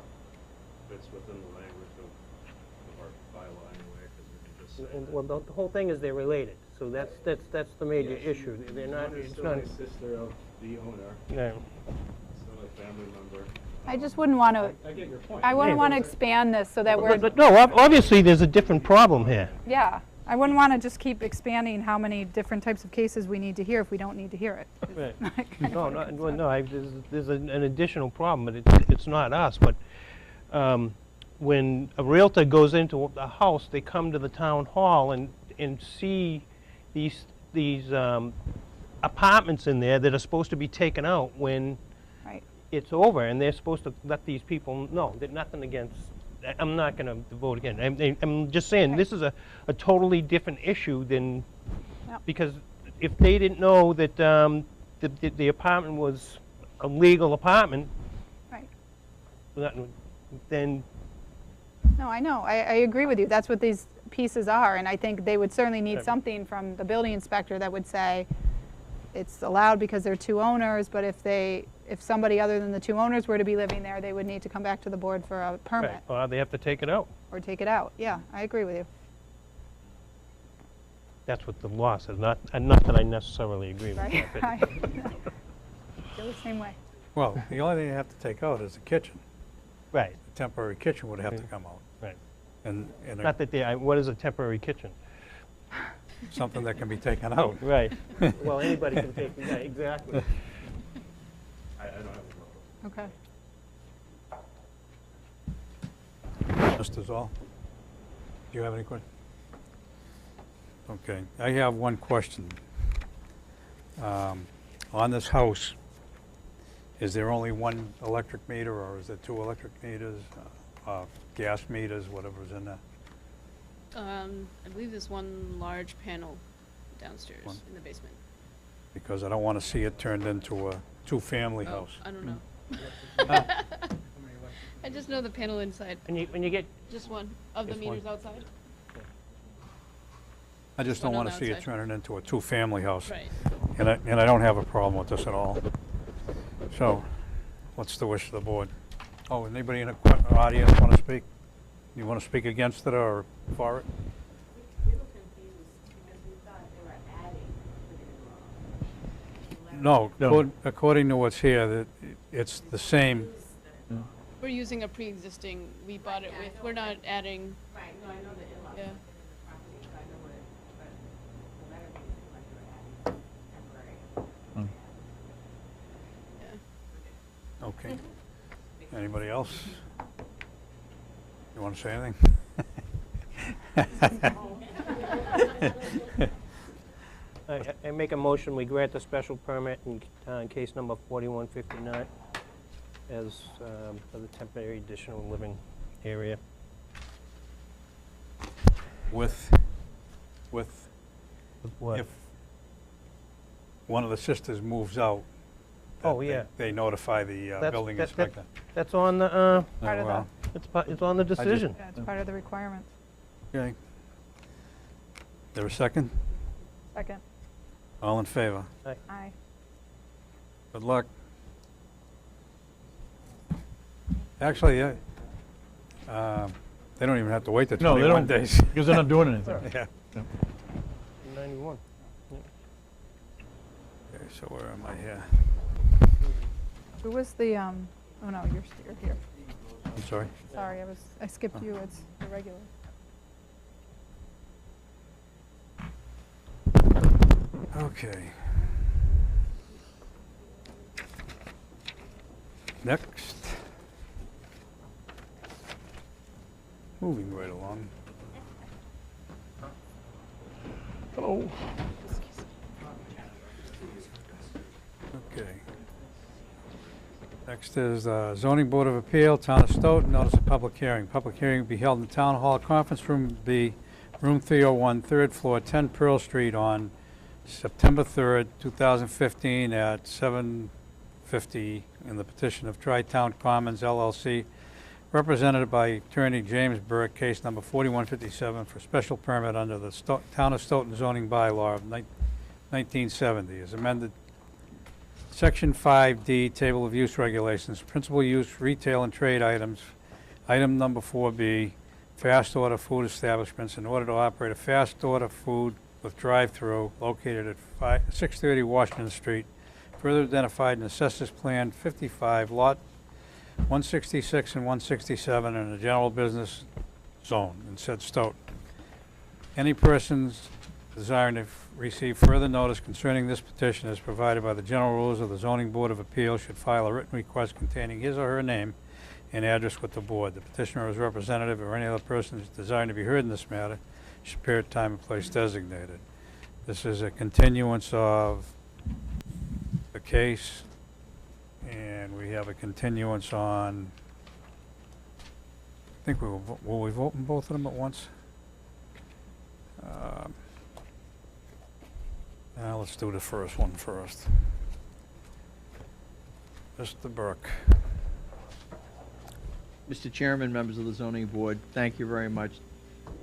[SPEAKER 11] fits within the language of our bylaw anyway, because we can just say that.
[SPEAKER 8] Well, the whole thing is they're related, so that's the major issue. They're not.
[SPEAKER 11] One is
[SPEAKER 8] It's
[SPEAKER 11] still
[SPEAKER 8] not.
[SPEAKER 11] a sister of the owner,
[SPEAKER 8] Yeah.
[SPEAKER 11] still a family member.
[SPEAKER 6] I just wouldn't want to.
[SPEAKER 11] I get your point.
[SPEAKER 6] I wouldn't want to expand this so that we're.
[SPEAKER 8] But no, obviously there's a different problem here.
[SPEAKER 6] Yeah, I wouldn't want to just keep expanding how many different types of cases we need to hear if we don't need to hear it.
[SPEAKER 8] Right. No, there's an additional problem, but it's not us. But when a realtor goes into a house, they come to the town hall and see these apartments in there that are supposed to be taken out when
[SPEAKER 6] Right.
[SPEAKER 8] it's over, and they're supposed to let these people know that nothing against. I'm not going to vote again. I'm just saying this is a totally different issue than because if they didn't know that the apartment was a legal apartment,
[SPEAKER 6] Right.
[SPEAKER 8] then
[SPEAKER 6] No, I know. I agree with you. That's what these pieces are, and I think they would certainly need something from the building inspector that would say it's allowed because they're two owners, but if somebody other than the two owners were to be living there, they would need to come back to the board for a permit
[SPEAKER 8] or they have to take it out.
[SPEAKER 6] or take it out. Yeah, I agree with you.
[SPEAKER 8] That's what the law says. Not that I necessarily agree with
[SPEAKER 6] Right.
[SPEAKER 8] that.
[SPEAKER 6] I
[SPEAKER 8] But
[SPEAKER 6] feel the same way.
[SPEAKER 1] Well, the only thing you have to take out is the kitchen.
[SPEAKER 8] right,
[SPEAKER 1] The temporary kitchen would have to come out.
[SPEAKER 8] right.
[SPEAKER 1] And
[SPEAKER 8] Not that what is a temporary kitchen?
[SPEAKER 1] something that can be taken out.
[SPEAKER 8] Right. Well, anybody can take it. Yeah, exactly.
[SPEAKER 11] I don't have a problem.
[SPEAKER 6] Okay.
[SPEAKER 1] Mr. Zoll, do you have any questions? Okay, I have one question. On this house, is there only one electric meter, or is there two electric meters, gas meters, whatever's in there?
[SPEAKER 9] I believe there's one large panel downstairs
[SPEAKER 1] One.
[SPEAKER 9] in the basement.
[SPEAKER 1] Because I don't want to see it turned into a two-family
[SPEAKER 9] Oh,
[SPEAKER 1] house.
[SPEAKER 9] I don't know. I just know the panel inside.
[SPEAKER 8] When you get
[SPEAKER 9] Just one of the
[SPEAKER 1] Just one.
[SPEAKER 9] meters outside.
[SPEAKER 1] I just don't
[SPEAKER 9] One on
[SPEAKER 1] want to
[SPEAKER 9] the
[SPEAKER 1] see it
[SPEAKER 9] outside.
[SPEAKER 1] turn into a two-family house.
[SPEAKER 9] Right.
[SPEAKER 1] And I don't have a problem with this at all. So, what's the wish of the board? Oh, anybody in the audience want to speak? You want to speak against it or for it?
[SPEAKER 12] We were confused because we thought they were adding to the
[SPEAKER 1] No,
[SPEAKER 10] No.
[SPEAKER 1] according to what's here, that it's the same.
[SPEAKER 9] We're using a pre-existing, we bought it with, we're not adding,
[SPEAKER 12] Right, no, I know the in-laws
[SPEAKER 9] Yeah.
[SPEAKER 12] live in the property, so I know what it, but the letter made it seem like they were adding temporary.
[SPEAKER 9] yeah.
[SPEAKER 1] Okay. Anybody else? You want to say anything?
[SPEAKER 8] I make a motion, we grant the special permit in case number 4159 as for the temporary additional living area.
[SPEAKER 1] With
[SPEAKER 8] With what?
[SPEAKER 1] if one of the sisters moves out.
[SPEAKER 8] Oh,
[SPEAKER 1] that
[SPEAKER 8] yeah.
[SPEAKER 1] They notify the
[SPEAKER 8] That's-
[SPEAKER 1] building
[SPEAKER 8] that- that-
[SPEAKER 1] inspector.
[SPEAKER 8] That's on the,
[SPEAKER 6] Part of
[SPEAKER 1] well,
[SPEAKER 8] it's on the decision.
[SPEAKER 6] Yeah, it's part of the requirements.
[SPEAKER 1] Okay. There a second?
[SPEAKER 6] Second.
[SPEAKER 1] All in favor?
[SPEAKER 6] Aye.
[SPEAKER 1] Good luck. Actually, they don't even have to wait the
[SPEAKER 10] No, they
[SPEAKER 1] 21
[SPEAKER 10] don't,
[SPEAKER 1] days.
[SPEAKER 10] because they're not doing anything.
[SPEAKER 1] Yeah.
[SPEAKER 8] 91.
[SPEAKER 1] Okay, so where am I here?
[SPEAKER 6] Who was the, oh no, you're here.
[SPEAKER 1] I'm sorry?
[SPEAKER 6] Sorry, I skipped you, it's the regular.
[SPEAKER 1] Okay. Next. Moving right along.
[SPEAKER 10] Hello.
[SPEAKER 1] Okay. Next is Zoning Board of Appeal, Town of Stoughton, notice of public hearing. Public hearing will be held in Town Hall Conference Room B, Room 301, third floor, 10 Pearl Street on September 3rd, 2015 at 7:50 in the petition of Tri-Town Commons LLC, represented by Attorney James Burke, case number 4157 for special permit under the Town of Stoughton zoning bylaw of 1970 as amended. Section 5D, Table of Use Regulations, Principal Use Retail and Trade Items. Item number 4B, fast order food establishments in order to operate a fast order food with drive-through located at 630 Washington Street, further identified in Assessors Plan 55, Lot 166 and 167 in the general business zone in said Stoughton. Any persons desiring to receive further notice concerning this petition as provided by the general rules of the Zoning Board of Appeals should file a written request containing his or her name and address with the board. The petitioner or his representative or any other person desiring to be heard in this matter should appear at time and place designated. This is a continuance of the case, and we have a continuance on, I think will we vote on both of them at once? Now let's do the first one first. Mr. Burke.
[SPEAKER 13] Mr. Chairman, members of the zoning board, thank you very much.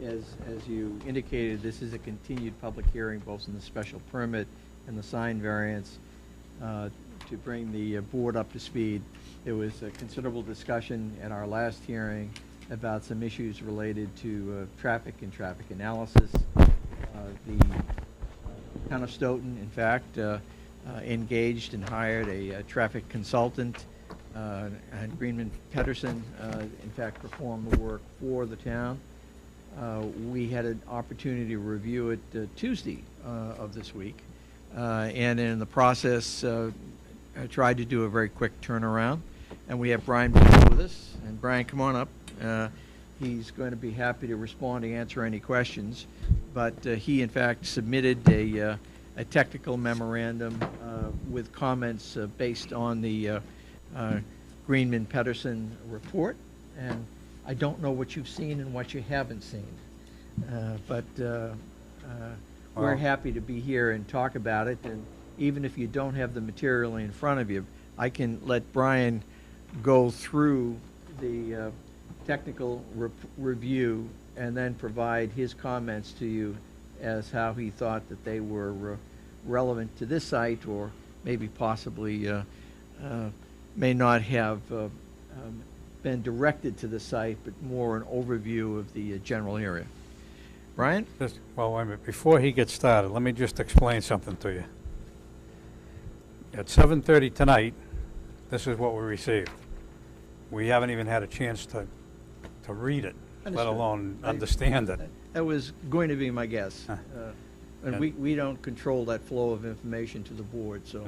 [SPEAKER 13] As you indicated, this is a continued public hearing, both in the special permit and the sign variance. To bring the board up to speed, there was a considerable discussion at our last hearing about some issues related to traffic and traffic analysis. The Town of Stoughton, in fact, engaged and hired a traffic consultant, and Greenman Pedersen, in fact, performed the work for the town. We had an opportunity to review it Tuesday of this week, and in the process, I tried to do a very quick turnaround. And we have Brian with us. And Brian, come on up. He's going to be happy to respond and answer any questions. But he, in fact, submitted a technical memorandum with comments based on the Greenman Pedersen report. And I don't know what you've seen and what you haven't seen. But we're happy to be here and talk about it. And even if you don't have the material in front of you, I can let Brian go through the technical review and then provide his comments to you as how he thought that they were relevant to this site, or maybe possibly may not have been directed to the site, but more an overview of the general area. Brian?
[SPEAKER 1] Well, wait a minute, before he gets started, let me just explain something to you. At 7:30 tonight, this is what we received. We haven't even had a chance to read it, let
[SPEAKER 13] Understood.
[SPEAKER 1] alone understand it.
[SPEAKER 13] That was going to be my guess.
[SPEAKER 1] Huh.
[SPEAKER 13] And
[SPEAKER 1] And-
[SPEAKER 13] we don't control that flow of information to the board, so.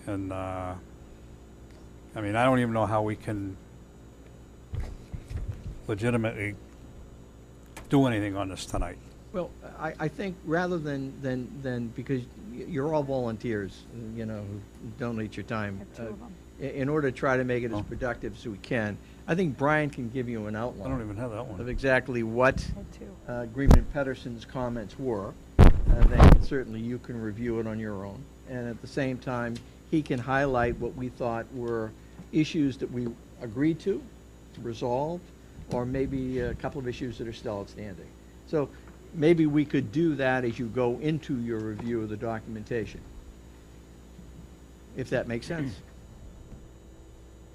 [SPEAKER 1] And, I mean, I don't even know how we can legitimately do anything on this tonight.
[SPEAKER 13] Well, I think rather than, because you're all volunteers, you know, who donate your time.
[SPEAKER 6] Have two of 'em.
[SPEAKER 13] In order to try to make it as
[SPEAKER 1] Oh.
[SPEAKER 13] productive as we can, I think Brian can give you an
[SPEAKER 1] I
[SPEAKER 13] outline.
[SPEAKER 1] don't even have that
[SPEAKER 13] Of
[SPEAKER 1] one.
[SPEAKER 13] exactly what
[SPEAKER 6] Had two.
[SPEAKER 13] Greenman Pedersen's comments were. Then certainly you can review it on your own. And at the same time, he can highlight what we thought were issues that we agreed to resolve, or maybe a couple of issues that are still outstanding. So maybe we could do that as you go into your review of the documentation, if that makes sense.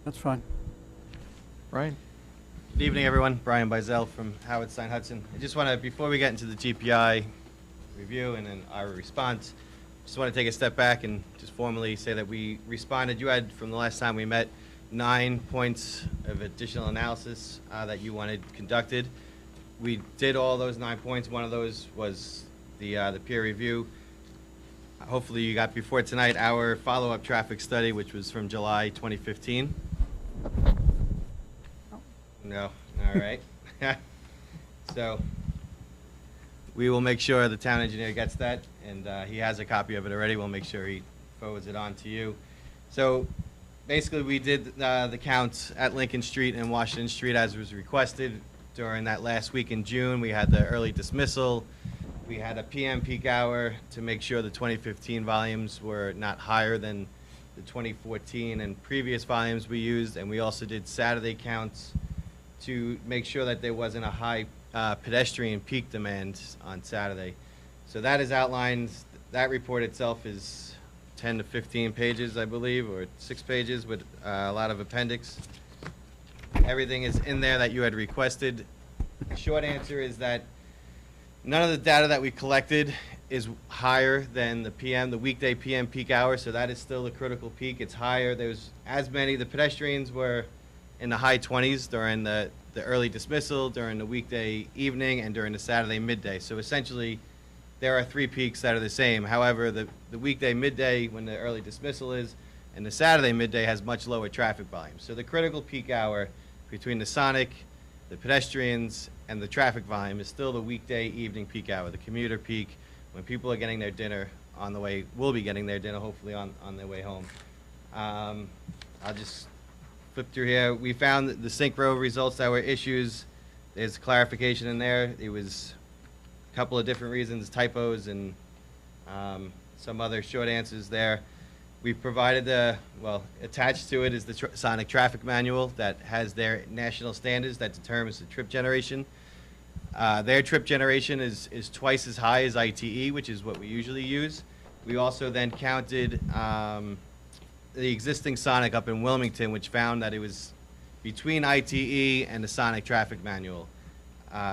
[SPEAKER 1] That's fine.
[SPEAKER 13] Brian?
[SPEAKER 14] Good evening, everyone. Brian Bizel from Howard Stein Hudson. I just want to, before we get into the GPI review and then our response, just want to take a step back and just formally say that we responded. You had, from the last time we met, 9 points of additional analysis that you wanted conducted. We did all those 9 points. One of those was the peer review. Hopefully you got before tonight our follow-up traffic study, which was from July 2015. No, all right. So we will make sure the town engineer gets that, and he has a copy of it already. We'll make sure he forwards it on to you. So basically, we did the counts at Lincoln Street and Washington Street as was requested during that last week in June. We had the early dismissal. We had a PM peak hour to make sure the 2015 volumes were not higher than the 2014 and previous volumes we used, and we also did Saturday counts to make sure that there wasn't a high pedestrian peak demand on Saturday. So that is outlined. That report itself is 10 to 15 pages, I believe, or 6 pages with a lot of appendix. Everything is in there that you had requested. The short answer is that none of the data that we collected is higher than the weekday PM peak hour, so that is still the critical peak. It's higher. There's as many. The pedestrians were in the high 20s during the early dismissal, during the weekday evening, and during the Saturday midday. So essentially, there are 3 peaks that are the same. However, the weekday midday, when the early dismissal is, and the Saturday midday has much lower traffic volume. So the critical peak hour between the Sonic, the pedestrians, and the traffic volume is still the weekday evening peak hour, the commuter peak, when people are getting their dinner on the way, will be getting their dinner hopefully on their way home. I'll just flip through here. We found the Sync Row results that were issues. There's clarification in there. It was a couple of different reasons, typos and some other short answers there. We've provided attached to it is the Sonic Traffic Manual that has their national standards that determines the trip generation. Their trip generation is twice as high as ITE, which is what we usually use. We also then counted the existing Sonic up in Wilmington, which found that it was between ITE and the Sonic Traffic Manual.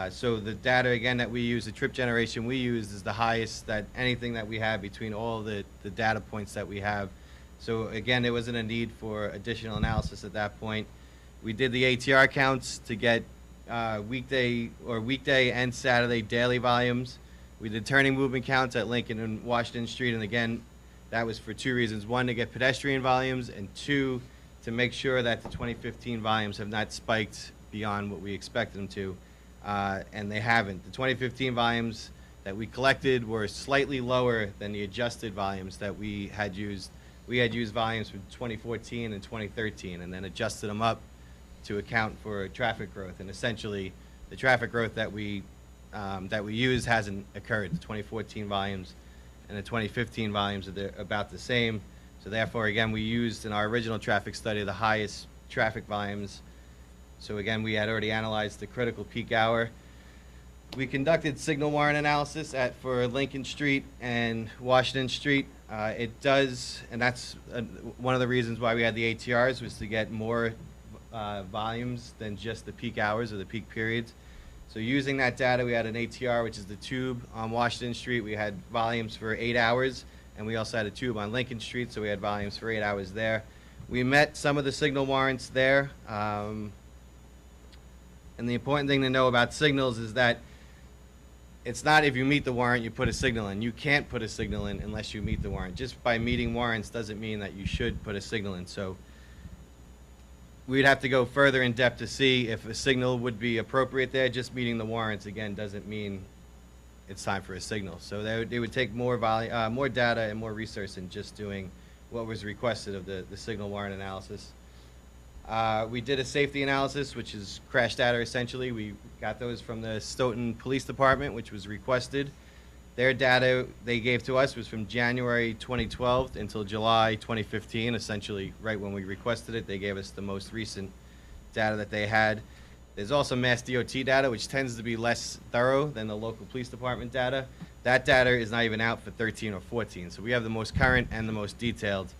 [SPEAKER 14] So the data, again, that we use, the trip generation we use is the highest that anything that we have between all the data points that we have. So again, there wasn't a need for additional analysis at that point. We did the ATR counts to get weekday and Saturday daily volumes. We did turning movement counts at Lincoln and Washington Street, and again, that was for 2 reasons. 1, to get pedestrian volumes, and 2, to make sure that the 2015 volumes have not spiked beyond what we expected them to, and they haven't. The 2015 volumes that we collected were slightly lower than the adjusted volumes that we had used. We had used volumes from 2014 and 2013 and then adjusted them up to account for traffic growth. And essentially, the traffic growth that we use hasn't occurred. The 2014 volumes and the 2015 volumes are about the same. So therefore, again, we used in our original traffic study the highest traffic volumes. So again, we had already analyzed the critical peak hour. We conducted signal warrant analysis for Lincoln Street and Washington Street. It does, and that's one of the reasons why we had the ATRs, was to get more volumes than just the peak hours or the peak periods. So using that data, we had an ATR, which is the tube on Washington Street. We had volumes for 8 hours, and we also had a tube on Lincoln Street, so we had volumes for 8 hours there. We met some of the signal warrants there. And the important thing to know about signals is that it's not if you meet the warrant, you put a signal in. You can't put a signal in unless you meet the warrant. Just by meeting warrants doesn't mean that you should put a signal in. So we'd have to go further in depth to see if a signal would be appropriate there. Just meeting the warrants, again, doesn't mean it's time for a signal. So they would take more more data and more research than just doing what was requested of the signal warrant analysis. We did a safety analysis, which is crash data essentially. We got those from the Stoughton Police Department, which was requested. Their data they gave to us was from January 2012 until July 2015, essentially right when we requested it. They gave us the most recent data that they had. There's also Mass DOT data, which tends to be less thorough than the local police department data. That data is not even out for 13 or 14, so we have the most current and the most detailed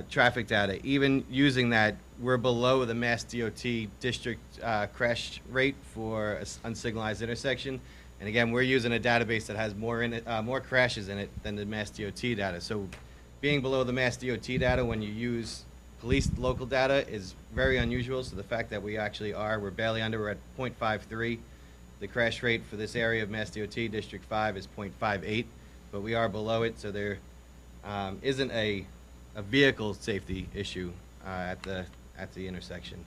[SPEAKER 14] traffic data. Even using that, we're below the Mass DOT district crash rate for an unsignalized intersection. And again, we're using a database that has more crashes in it than the Mass DOT data. So being below the Mass DOT data when you use police local data is very unusual. So the fact that we actually we're barely under, we're at 0.53. The crash rate for this area of Mass DOT District 5 is 0.58, but we are below it, so there isn't a vehicle safety issue at the intersection.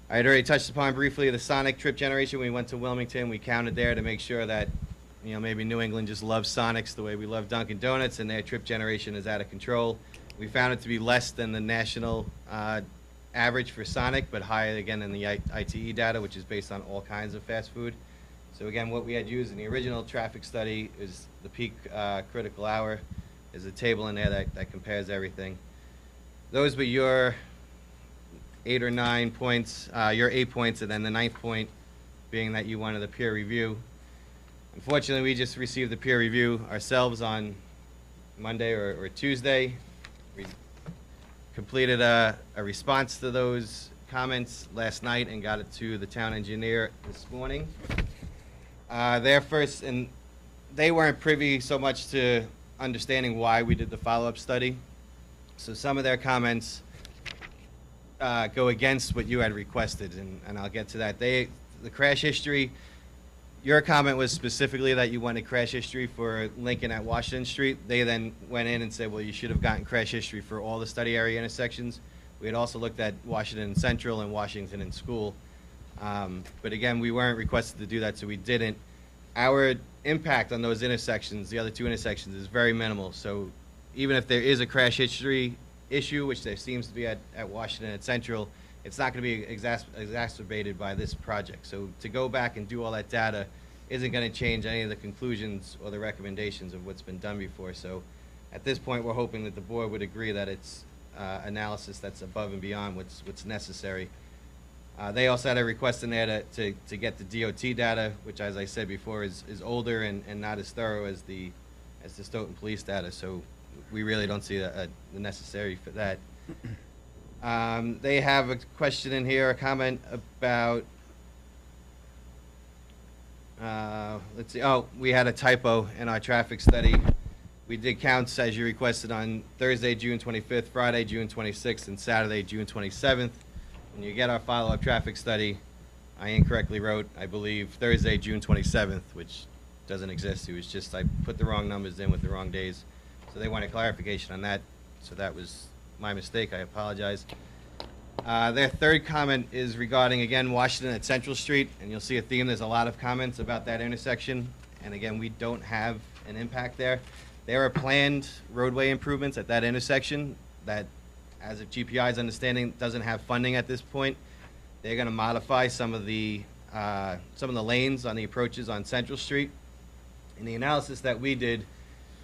[SPEAKER 14] I had already touched upon briefly the Sonic trip generation. We went to Wilmington. We counted there to make sure that, maybe New England just loves Sonics the way we love Dunkin' Donuts, and their trip generation is out of control. We found it to be less than the national average for Sonic, but higher again than the ITE data, which is based on all kinds of fast food. So again, what we had used in the original traffic study is the peak critical hour. There's a table in there that compares everything. Those were your 8 or 9 points, your 8 points, and then the 9th point being that you wanted the peer review. Unfortunately, we just received the peer review ourselves on Monday or Tuesday. We completed a response to those comments last night and got it to the town engineer this morning. And they weren't privy so much to understanding why we did the follow-up study. So some of their comments go against what you had requested, and I'll get to that. The crash history, your comment was specifically that you wanted crash history for Lincoln at Washington Street. They then went in and said, well, you should have gotten crash history for all the study area intersections. We had also looked at Washington Central and Washington and School. But again, we weren't requested to do that, so we didn't. Our impact on those intersections, the other 2 intersections, is very minimal. So even if there is a crash history issue, which there seems to be at Washington and Central, it's not going to be exacerbated by this project. So to go back and do all that data isn't going to change any of the conclusions or the recommendations of what's been done before. So at this point, we're hoping that the board would agree that it's analysis that's above and beyond what's necessary. They also had a request in there to get the DOT data, which, as I said before, is older and not as thorough as the Stoughton Police data. So we really don't see the necessary for that. They have a question in here, a comment about, let's see, we had a typo in our traffic study. We did counts as you requested on Thursday, June 25th, Friday, June 26th, and Saturday, June 27th. When you get our follow-up traffic study, I incorrectly wrote, I believe, Thursday, June 27th, which doesn't exist. It was just I put the wrong numbers in with the wrong days. So they wanted clarification on that. So that was my mistake. I apologize. Their third comment is regarding, again, Washington at Central Street. And you'll see a theme. There's a lot of comments about that intersection. And again, we don't have an impact there. There are planned roadway improvements at that intersection that, as of GPI's understanding, doesn't have funding at this point. They're going to modify some of the lanes on the approaches on Central Street. In the analysis that we did,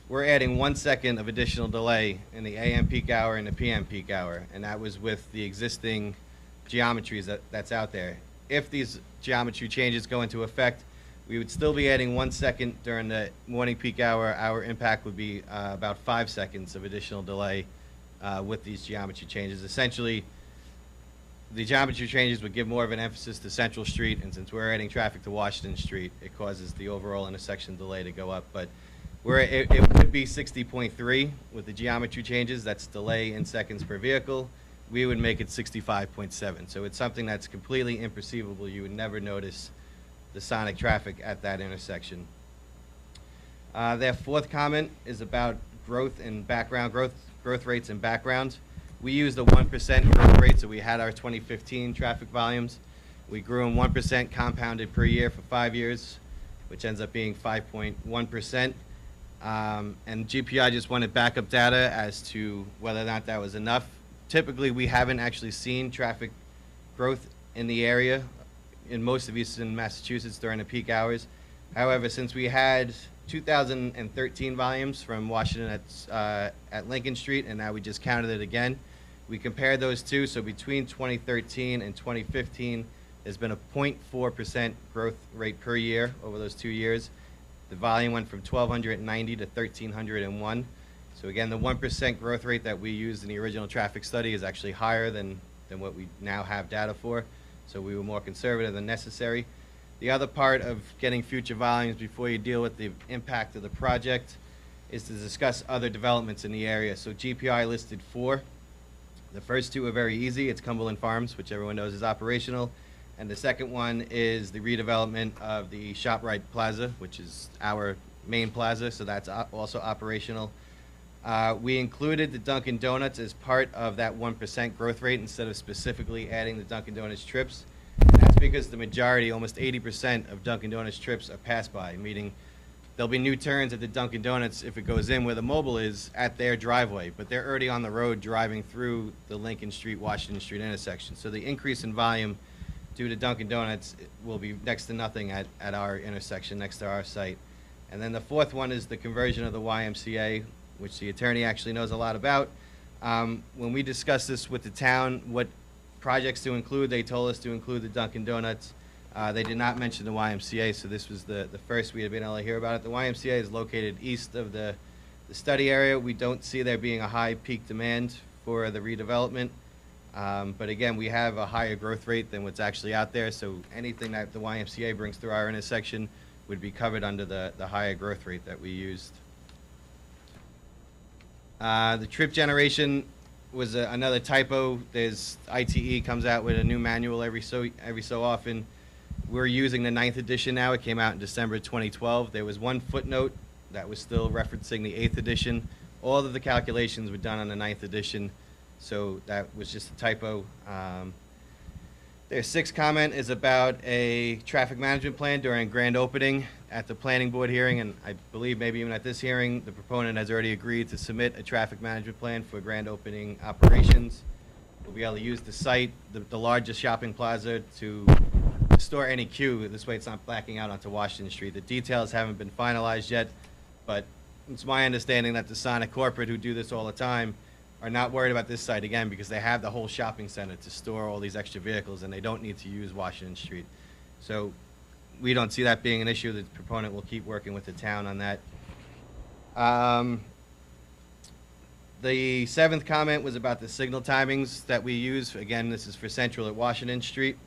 [SPEAKER 14] we're adding 1 second of additional delay in the AM peak hour and the PM peak hour, and that was with the existing geometries that's out there. If these geometry changes go into effect, we would still be adding 1 second during the morning peak hour. Our impact would be about 5 seconds of additional delay with these geometry changes. Essentially, the geometry changes would give more of an emphasis to Central Street, and since we're adding traffic to Washington Street, it causes the overall intersection delay to go up. But it would be 60.3 with the geometry changes. That's delay in seconds per vehicle. We would make it 65.7. So it's something that's completely imperceivable. You would never notice the sonic traffic at that intersection. Their fourth comment is about growth and background, growth rates and background. We used a 1% growth rate, so we had our 2015 traffic volumes. We grew in 1% compounded per year for 5 years, which ends up being 5.1%. And GPI just wanted backup data as to whether or not that was enough. Typically, we haven't actually seen traffic growth in the area in most of Eastern Massachusetts during the peak hours. However, since we had 2013 volumes from Washington at Lincoln Street, and now we just counted it again, we compared those two. So between 2013 and 2015, there's been a 0.4% growth rate per year over those 2 years. The volume went from 1,290 to 1,301. So again, the 1% growth rate that we used in the original traffic study is actually higher than what we now have data for. So we were more conservative than necessary. The other part of getting future volumes before you deal with the impact of the project is to discuss other developments in the area. So GPI listed 4. The first 2 are very easy. It's Cumberland Farms, which everyone knows is operational. And the second one is the redevelopment of the ShopRite Plaza, which is our main plaza, so that's also operational. We included the Dunkin' Donuts as part of that 1% growth rate instead of specifically adding the Dunkin' Donuts trips. And that's because the majority, almost 80% of Dunkin' Donuts trips are pass-by, meaning there'll be new turns at the Dunkin' Donuts if it goes in where the mobile is at their driveway, but they're already on the road driving through the Lincoln Street, Washington Street intersection. So the increase in volume due to Dunkin' Donuts will be next to nothing at our intersection, next to our site. And then the fourth one is the conversion of the YMCA, which the attorney actually knows a lot about. When we discussed this with the town, what projects to include, they told us to include the Dunkin' Donuts. They did not mention the YMCA, so this was the first we had been able to hear about it. The YMCA is located east of the study area. We don't see there being a high peak demand for the redevelopment. But again, we have a higher growth rate than what's actually out there, so anything that the YMCA brings through our intersection would be covered under the higher growth rate that we used. The trip generation was another typo. There's ITE comes out with a new manual every so often. We're using the 9th edition now. It came out in December 2012. There was one footnote that was still referencing the 8th edition. All of the calculations were done on the 9th edition, so that was just a typo. Their 6th comment is about a traffic management plan during grand opening at the planning board hearing, and I believe maybe even at this hearing, the proponent has already agreed to submit a traffic management plan for grand opening operations. We'll be able to use the site, the largest shopping plaza, to store any queue. This way it's not blacking out onto Washington Street. The details haven't been finalized yet, but it's my understanding that the Sonic corporate, who do this all the time, are not worried about this site again because they have the whole shopping center to store all these extra vehicles and they don't need to use Washington Street. So we don't see that being an issue. The proponent will keep working with the town on that. The 7th comment was about the signal timings that we use. Again, this is for Central at Washington Street.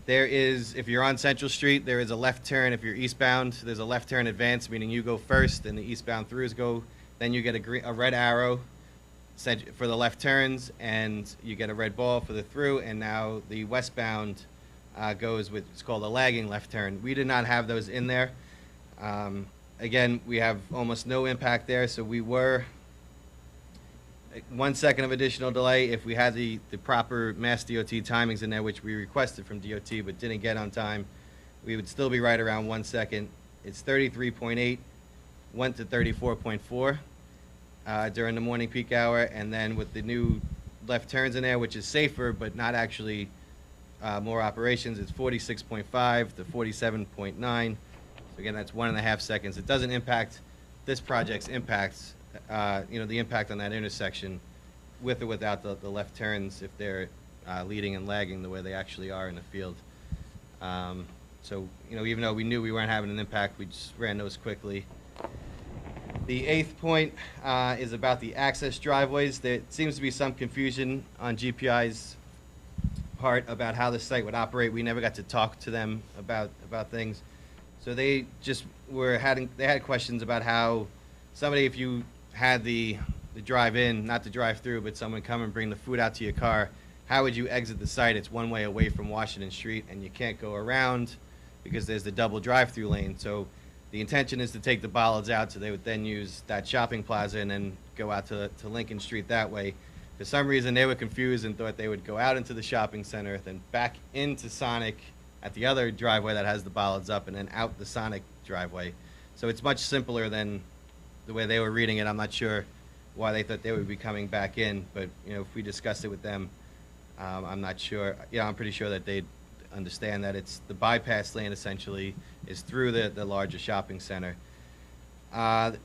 [SPEAKER 14] There is, if you're on Central Street, there is a left turn. If you're eastbound, there's a left turn advance, meaning you go first and the eastbound throughs go. Then you get a red arrow for the left turns, and you get a red ball for the through, and now the westbound goes with, it's called a lagging left turn. We did not have those in there. Again, we have almost no impact there, so we were 1 second of additional delay if we had the proper Mass DOT timings in there, which we requested from DOT but didn't get on time. We would still be right around 1 second. It's 33.8, went to 34.4 during the morning peak hour, and then with the new left turns in there, which is safer but not actually more operations, it's 46.5 to 47.9. So again, that's 1.5 seconds. It doesn't impact this project's impacts. The impact on that intersection with or without the left turns if they're leading and lagging the way they actually are in the field. So, even though we knew we weren't having an impact, we just ran those quickly. The 8th point is about the access driveways. There seems to be some confusion on GPI's part about how the site would operate. We never got to talk to them about things. So they just they had questions about how somebody, if you had the drive-in, not the drive-through, but someone come and bring the food out to your car, how would you exit the site? It's one way away from Washington Street, and you can't go around because there's the double drive-through lane. So the intention is to take the bollards out, so they would then use that shopping plaza and then go out to Lincoln Street that way. For some reason, they were confused and thought they would go out into the shopping center, then back into Sonic at the other driveway that has the bollards up, and then out the Sonic driveway. So it's much simpler than the way they were reading it. I'm not sure why they thought they would be coming back in, but if we discussed it with them, I'm not sure. I'm pretty sure that they'd understand that it's the bypass lane essentially is through the larger shopping center.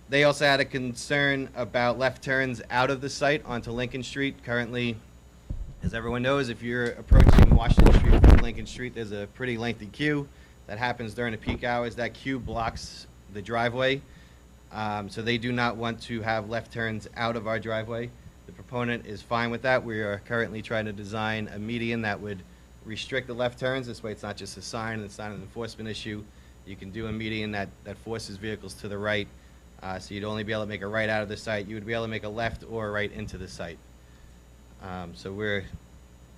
[SPEAKER 14] They also had a concern about left turns out of the site onto Lincoln Street. Currently, as everyone knows, if you're approaching Washington Street from Lincoln Street, there's a pretty lengthy queue that happens during the peak hours. That queue blocks the driveway, so they do not want to have left turns out of our driveway. The proponent is fine with that. We are currently trying to design a median that would restrict the left turns. This way it's not just a sign, and it's not an enforcement issue. You can do a median that forces vehicles to the right, so you'd only be able to make a right out of the site. You would be able to make a left or a right into the site. So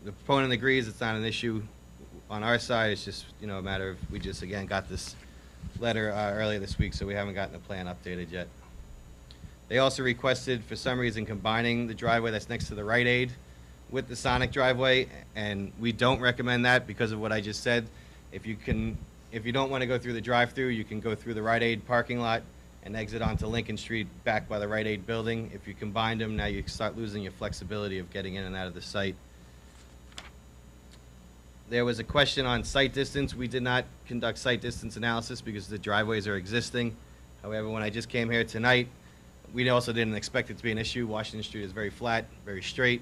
[SPEAKER 14] the proponent agrees it's not an issue on our side. It's just, a matter of, we just, again, got this letter earlier this week, so we haven't gotten the plan updated yet. They also requested, for some reason, combining the driveway that's next to the Rite Aid with the Sonic driveway, and we don't recommend that because of what I just said. If you don't want to go through the drive-through, you can go through the Rite Aid parking lot and exit onto Lincoln Street back by the Rite Aid building. If you combine them, now you start losing your flexibility of getting in and out of the site. There was a question on site distance. We did not conduct site distance analysis because the driveways are existing. However, when I just came here tonight, we also didn't expect it to be an issue. Washington Street is very flat, very straight.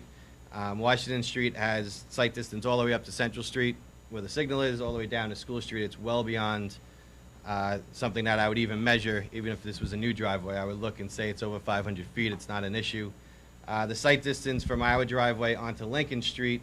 [SPEAKER 14] Washington Street has site distance all the way up to Central Street, where the signal is, all the way down to School Street. It's well beyond something that I would even measure. Even if this was a new driveway, I would look and say it's over 500 feet. It's not an issue. The site distance from our driveway onto Lincoln Street,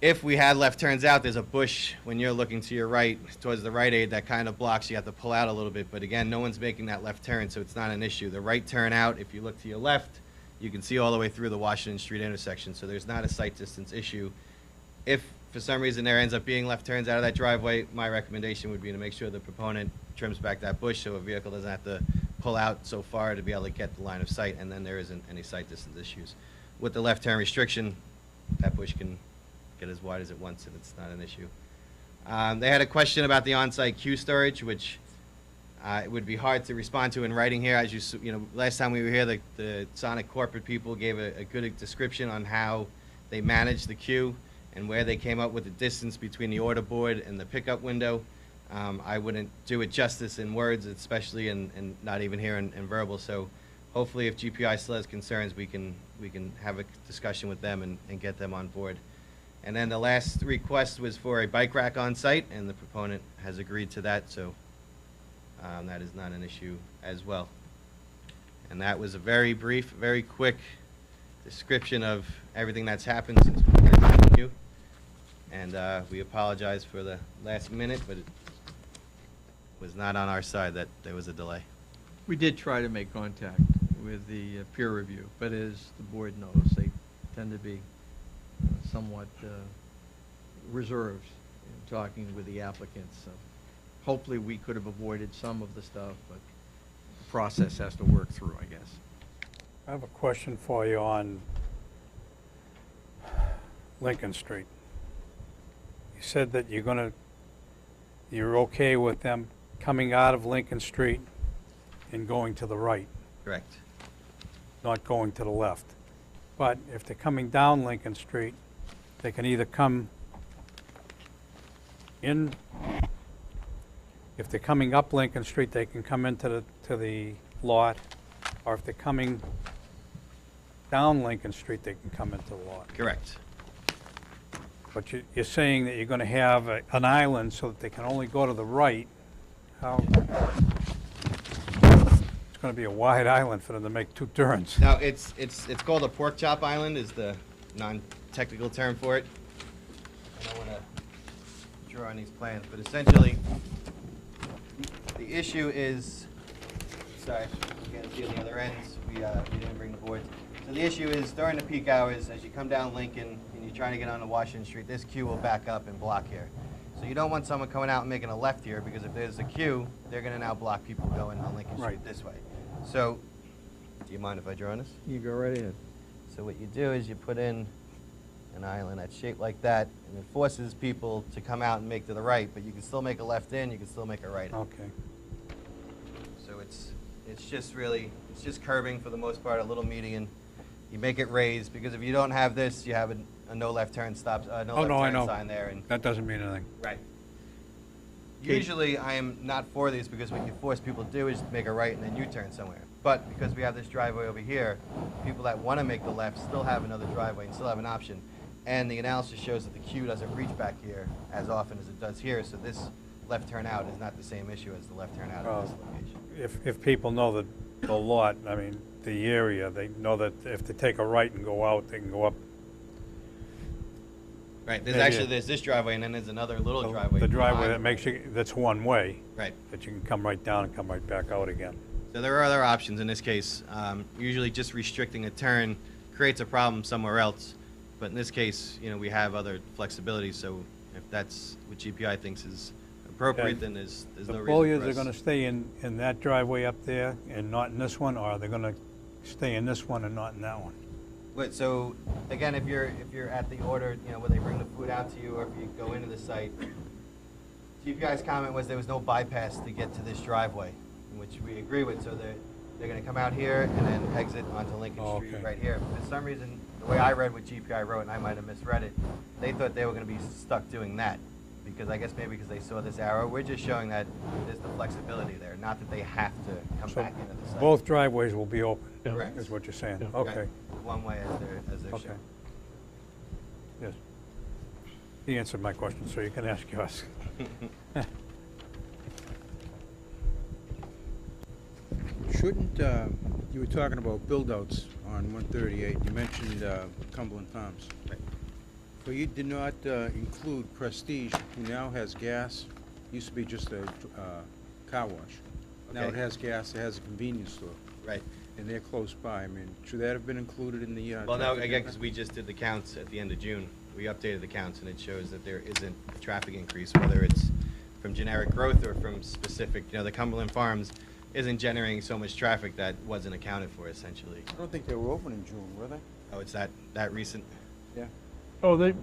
[SPEAKER 14] if we had left turns out, there's a bush when you're looking to your right towards the Rite Aid that kind of blocks. You have to pull out a little bit, but again, no one's making that left turn, so it's not an issue. The right turn out, if you look to your left, you can see all the way through the Washington Street intersection, so there's not a site distance issue. If for some reason there ends up being left turns out of that driveway, my recommendation would be to make sure the proponent trims back that bush so a vehicle doesn't have to pull out so far to be able to get the line of sight, and then there isn't any site distance issues. With the left turn restriction, that bush can get as wide as it wants, and it's not an issue. They had a question about the on-site queue storage, which it would be hard to respond to in writing here. As last time we were here, the Sonic corporate people gave a good description on how they manage the queue and where they came up with the distance between the order board and the pickup window. I wouldn't do it justice in words, especially and not even here in verbal. So hopefully, if GPI still has concerns, we can have a discussion with them and get them on board. And then the last request was for a bike rack on site, and the proponent has agreed to that, so that is not an issue as well. And that was a very brief, very quick description of everything that's happened since we contacted you. And we apologize for the last minute, but it was not on our side that there was a delay.
[SPEAKER 13] We did try to make contact with the peer review, but as the board knows, they tend to be somewhat reserved in talking with the applicants. So hopefully we could have avoided some of the stuff, but the process has to work through, I guess.
[SPEAKER 1] I have a question for you on Lincoln Street. You said that you're okay with them coming out of Lincoln Street and going to the right,
[SPEAKER 14] Correct.
[SPEAKER 1] not going to the left. But if they're coming down Lincoln Street, they can either come in. If they're coming up Lincoln Street, they can come into the lot, or if they're coming down Lincoln Street, they can come into the lot.
[SPEAKER 14] Correct.
[SPEAKER 1] But you're saying that you're going to have an island so that they can only go to the right. How? It's going to be a wide island for them to make two turns.
[SPEAKER 14] Now, it's called a pork chop island is the non-technical term for it. draw on these plans, but essentially, the issue is, sorry, you can't see on the other ends, we didn't bring the boards. So the issue is during the peak hours, as you come down Lincoln and you're trying to get onto Washington Street, this queue will back up and block here. So you don't want someone coming out and making a left here, because if there's a queue, they're gonna now block people going on Lincoln Street
[SPEAKER 1] Right.
[SPEAKER 14] this way. So, do you mind if I draw on this?
[SPEAKER 13] You go right ahead.
[SPEAKER 14] So what you do is you put in an island that's shaped like that, and it forces people to come out and make to the right, but you can still make a left in, you can still make a right in.
[SPEAKER 1] Okay.
[SPEAKER 14] So it's just really, it's just curbing for the most part, a little median. You make it raised, because if you don't have this, you have a no left turn stops, no
[SPEAKER 1] Oh,
[SPEAKER 14] left
[SPEAKER 1] no, I
[SPEAKER 14] turn
[SPEAKER 1] know.
[SPEAKER 14] sign there, and
[SPEAKER 1] That doesn't mean anything.
[SPEAKER 14] right. Usually, I am not for these, because what you force people to do is make a right and then U-turn somewhere. But because we have this driveway over here, people that want to make the left still have another driveway and still have an option. And the analysis shows that the queue doesn't reach back here as often as it does here, so this left turn out is not the same issue as the left turn out at this location.
[SPEAKER 1] If people know the lot, I mean, the area, they know that if they take a right and go out, they can go up.
[SPEAKER 14] Right, there's
[SPEAKER 1] Maybe
[SPEAKER 14] actually, there's this driveway, and then there's another little driveway.
[SPEAKER 1] The driveway
[SPEAKER 14] behind.
[SPEAKER 1] that makes you, that's one way.
[SPEAKER 14] Right.
[SPEAKER 1] That you can come right down and come right back out again.
[SPEAKER 14] So there are other options in this case. Usually just restricting a turn creates a problem somewhere else. But in this case, you know, we have other flexibility, so if that's what GPI thinks is appropriate,
[SPEAKER 1] And
[SPEAKER 14] then there's no
[SPEAKER 1] The
[SPEAKER 14] reason
[SPEAKER 1] Bolliards
[SPEAKER 14] for
[SPEAKER 1] are
[SPEAKER 14] us.
[SPEAKER 1] gonna stay in that driveway up there and not in this one, or they're gonna stay in this one and not in that one?
[SPEAKER 14] Wait, so again, if you're at the order, you know, where they bring the food out to you, or if you go into the site, GPI's comment was there was no bypass to get to this driveway, which we agree with. So they're going to come out here and then exit onto Lincoln Street
[SPEAKER 1] okay.
[SPEAKER 14] right here. For some reason, the way I read what GPI wrote, and I might have misread it, they thought they were going to be stuck doing that, because I guess maybe because they saw this arrow. We're just showing that there's the flexibility there, not that they have to come
[SPEAKER 1] So
[SPEAKER 14] back into the site.
[SPEAKER 1] both driveways will be open,
[SPEAKER 14] Correct.
[SPEAKER 1] is what you're saying?
[SPEAKER 10] Yeah.
[SPEAKER 1] Okay,
[SPEAKER 14] Right. One way as they're
[SPEAKER 1] okay.
[SPEAKER 14] shown.
[SPEAKER 1] Yes. He answered my question, so you can ask yours.
[SPEAKER 15] Shouldn't, you were talking about build-outs on 138, you mentioned Cumberland Farms.
[SPEAKER 14] Right.
[SPEAKER 15] But you did not include Prestige, who now has gas, used to be just a car wash. Now it
[SPEAKER 14] Okay.
[SPEAKER 15] has gas, it has a convenience store,
[SPEAKER 14] Right.
[SPEAKER 15] and they're close by. I mean, should that have been included in the?
[SPEAKER 14] Well, no,
[SPEAKER 15] traffic
[SPEAKER 14] again, because
[SPEAKER 15] impact?
[SPEAKER 14] we just did the counts at the end of June. We updated the counts, and it shows that there isn't a traffic increase, whether it's from generic growth or from specific, you know, the Cumberland Farms isn't generating so much traffic that wasn't accounted for, essentially.
[SPEAKER 15] I don't think they were open in June, were they?
[SPEAKER 14] Oh, it's that recent?
[SPEAKER 15] Yeah.
[SPEAKER 10] Oh, they,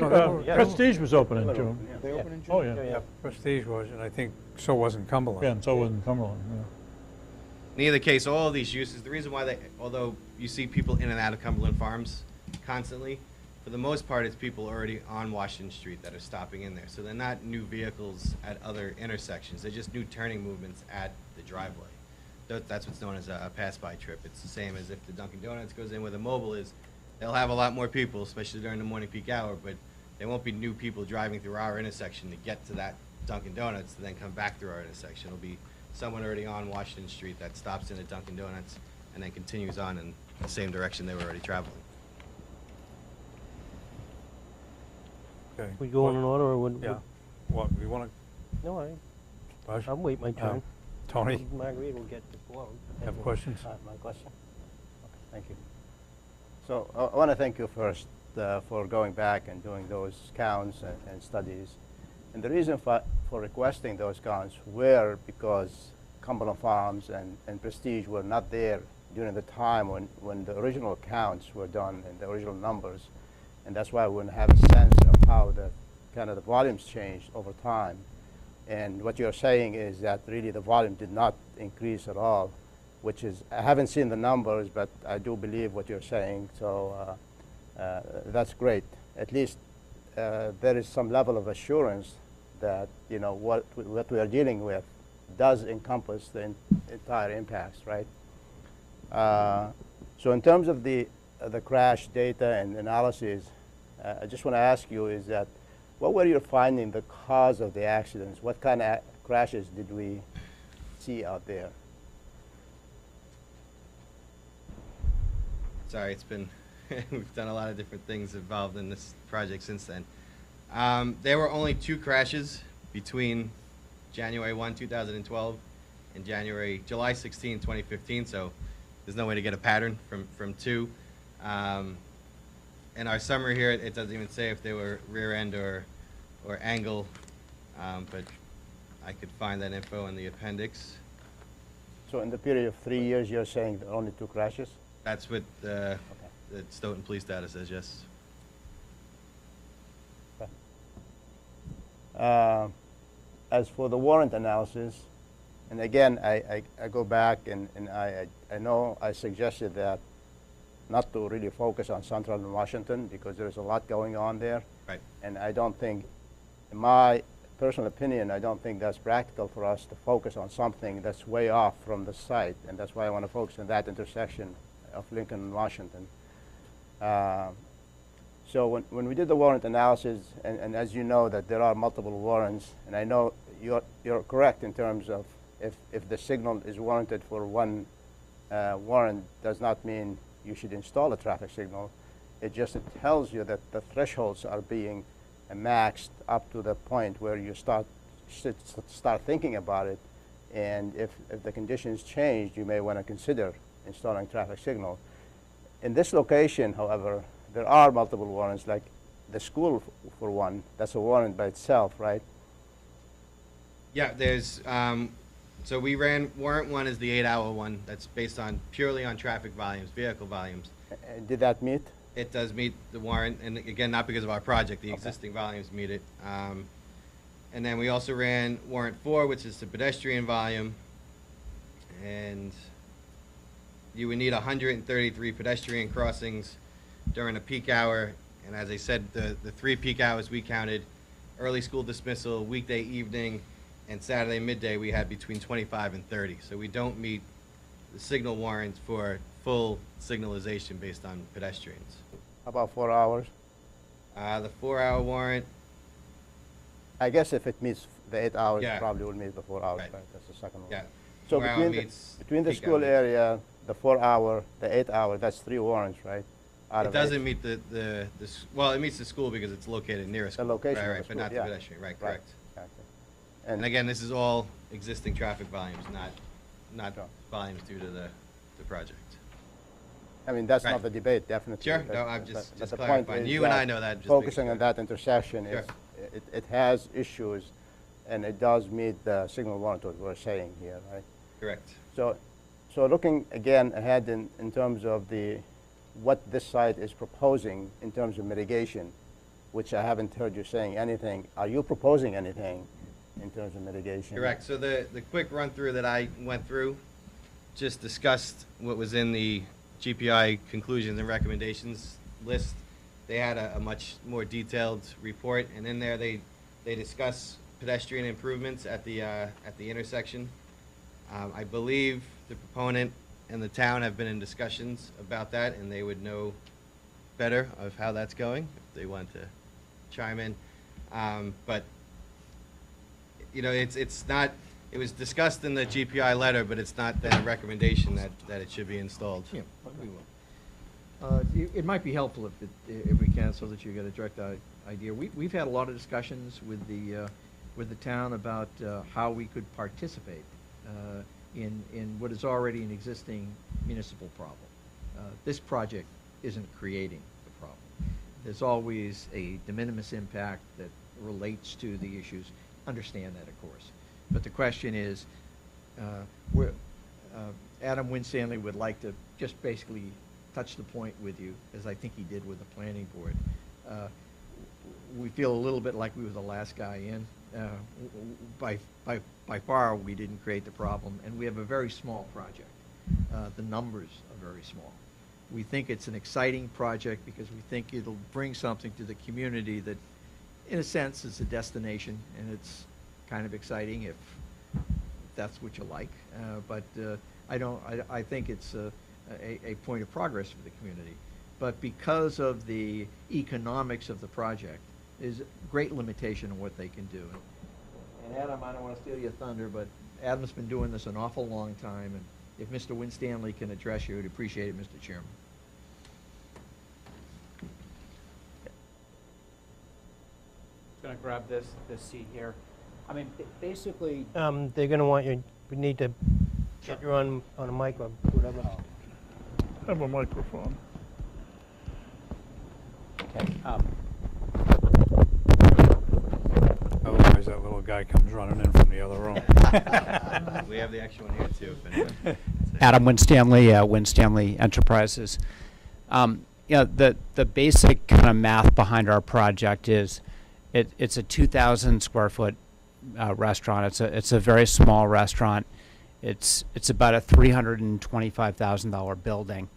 [SPEAKER 1] Yeah.
[SPEAKER 10] Prestige was open in June.
[SPEAKER 15] They open in June?
[SPEAKER 10] Oh, yeah.
[SPEAKER 1] Yeah, Prestige was, and I think so wasn't Cumberland.
[SPEAKER 10] Yeah, and so wasn't Cumberland, yeah.
[SPEAKER 14] In either case, all of these uses, the reason why they, although you see people in and out of Cumberland Farms constantly, for the most part, it's people already on Washington Street that are stopping in there. So they're not new vehicles at other intersections. They're just new turning movements at the driveway. That's what's known as a pass-by trip. It's the same as if the Dunkin' Donuts goes in where the mobile is. They'll have a lot more people, especially during the morning peak hour, but there won't be new people driving through our intersection to get to that Dunkin' Donuts to then come back through our intersection. It'll be someone already on Washington Street that stops in at Dunkin' Donuts and then continues on in the same direction they were already traveling.
[SPEAKER 1] Okay.
[SPEAKER 8] We go in an order, or would?
[SPEAKER 1] Yeah. What, we wanna,
[SPEAKER 8] No,
[SPEAKER 1] Raj?
[SPEAKER 8] I'll wait my turn.
[SPEAKER 1] Tony,
[SPEAKER 8] Marguerite will get the floor.
[SPEAKER 1] have questions?
[SPEAKER 5] My question? Okay, thank you. So I want to thank you first for going back and doing those counts and studies. And the reason for requesting those counts were because Cumberland Farms and Prestige were not there during the time when the original counts were done and the original numbers. And that's why we wouldn't have a sense of how the volumes changed over time. And what you're saying is that really the volume did not increase at all, which is, I haven't seen the numbers, but I do believe what you're saying, so that's great. At least there is some level of assurance that, you know, what we are dealing with does encompass the entire impacts, right? So in terms of the crash data and analysis, I just want to ask you is that, what were you finding the cause of the accidents? What kind of crashes did we see out there?
[SPEAKER 14] Sorry, it's been, we've done a lot of different things involved in this project since then. There were only 2 crashes between January 1, 2012 and July 16, 2015, so there's no way to get a pattern from 2. In our summary here, it doesn't even say if they were rear end or angle, but I could find that info in the appendix.
[SPEAKER 5] So in the period of 3 years, you're saying there are only 2 crashes?
[SPEAKER 14] That's what the Stoughton Police data says, yes.
[SPEAKER 5] As for the warrant analysis, and again, I go back and I know I suggested that not to really focus on Central and Washington because there's a lot going on there.
[SPEAKER 14] Right.
[SPEAKER 5] And I don't think, in my personal opinion, I don't think that's practical for us to focus on something that's way off from the site. And that's why I want to focus on that intersection of Lincoln and Washington. So when we did the warrant analysis, and as you know that there are multiple warrants, and I know you're correct in terms of if the signal is warranted for one warrant does not mean you should install a traffic signal. It just tells you that the thresholds are being maxed up to the point where you should start thinking about it. And if the conditions change, you may want to consider installing traffic signal. In this location, however, there are multiple warrants, like the school for one. That's a warrant by itself, right?
[SPEAKER 14] Yeah, there's, so we ran, warrant 1 is the 8-hour one. That's based on, purely on traffic volumes, vehicle volumes.
[SPEAKER 5] Did that meet?
[SPEAKER 14] It does meet the warrant, and again, not because of our project, the existing volumes meet it. And then we also ran warrant 4, which is the pedestrian volume, and you would need 133 pedestrian crossings during a peak hour, and as I said, the 3 peak hours we counted, early school dismissal, weekday evening, and Saturday midday, we had between 25 and 30. So we don't meet the signal warrants for full signalization based on pedestrians.
[SPEAKER 5] How about 4 hours?
[SPEAKER 14] The 4-hour warrant,
[SPEAKER 5] I guess if it meets the 8 hours,
[SPEAKER 14] Yeah.
[SPEAKER 5] it probably will meet the 4 hours,
[SPEAKER 14] Right.
[SPEAKER 5] right? That's the second one.
[SPEAKER 14] yeah.
[SPEAKER 5] So
[SPEAKER 14] 4-hour
[SPEAKER 5] between
[SPEAKER 14] meets
[SPEAKER 5] the
[SPEAKER 14] peak
[SPEAKER 5] school
[SPEAKER 14] hours.
[SPEAKER 5] area, the 4 hour, the 8 hour, that's 3 warrants, right? Out
[SPEAKER 14] It
[SPEAKER 5] of
[SPEAKER 14] doesn't
[SPEAKER 5] 8.
[SPEAKER 14] meet well, it meets the school because it's located near a school.
[SPEAKER 5] location
[SPEAKER 14] Right,
[SPEAKER 5] of
[SPEAKER 14] right,
[SPEAKER 5] the
[SPEAKER 14] but
[SPEAKER 5] school,
[SPEAKER 14] not
[SPEAKER 5] yeah.
[SPEAKER 14] the pedestrian, right,
[SPEAKER 5] Right.
[SPEAKER 14] correct.
[SPEAKER 5] Exactly.
[SPEAKER 14] And again, this is all existing traffic volumes, not
[SPEAKER 5] Sure.
[SPEAKER 14] volumes due to the project.
[SPEAKER 5] I mean, that's
[SPEAKER 14] Right.
[SPEAKER 5] not the debate, definitely.
[SPEAKER 14] Sure,
[SPEAKER 5] but-
[SPEAKER 14] no, I'm
[SPEAKER 5] but-
[SPEAKER 14] just
[SPEAKER 5] but the point
[SPEAKER 14] clarifying.
[SPEAKER 5] is
[SPEAKER 14] You and I know that, just
[SPEAKER 5] Focusing
[SPEAKER 14] making
[SPEAKER 5] on
[SPEAKER 14] sure.
[SPEAKER 5] that intersection,
[SPEAKER 14] Sure.
[SPEAKER 5] it has issues, and it does meet the signal warrant, what we're saying here, right?
[SPEAKER 14] Correct.
[SPEAKER 5] So looking again ahead in terms of what this site is proposing in terms of mitigation, which I haven't heard you saying anything. Are you proposing anything in terms of mitigation?
[SPEAKER 14] Correct. So the quick run-through that I went through just discussed what was in the GPI conclusions and recommendations list. They had a much more detailed report, and in there they discuss pedestrian improvements at the intersection. I believe the proponent and the town have been in discussions about that, and they would know better of how that's going if they want to chime in. But you know, it's not. It was discussed in the GPI letter, but it's not then a recommendation that it should be installed.
[SPEAKER 13] Yeah, we will. It might be helpful if we can, so that you get a direct idea. We've had a lot of discussions with the town about how we could participate in what is already an existing municipal problem. This project isn't creating the problem. There's always a de minimis impact that relates to the issues. Understand that, of course. But the question is, Adam Winstanley would like to just basically touch the point with you, as I think he did with the planning board. We feel a little bit like we were the last guy in. By far, we didn't create the problem, and we have a very small project. The numbers are very small. We think it's an exciting project because we think it'll bring something to the community that, in a sense, is a destination, and it's kind of exciting if that's what you like. But I think it's a point of progress for the community. But because of the economics of the project, there's great limitation on what they can do. And Adam, I don't want to steal your thunder, but Adam's been doing this an awful long time, and if Mr. Winstanley can address you, I'd appreciate it, Mr. Chairman.
[SPEAKER 2] gonna grab this seat here. I mean, basically.
[SPEAKER 8] They're gonna want you, we need to get you on a mic or whatever.
[SPEAKER 7] Have a microphone.
[SPEAKER 2] Okay.
[SPEAKER 1] Otherwise, that little guy comes running in from the other room.
[SPEAKER 14] We have the extra one here too. If anyone.
[SPEAKER 2] Adam Winstanley, Winstanley Enterprises. Yeah, the basic kind of math behind our project is it's a 2,000 square foot restaurant. It's a very small restaurant. It's about a $325,000 building.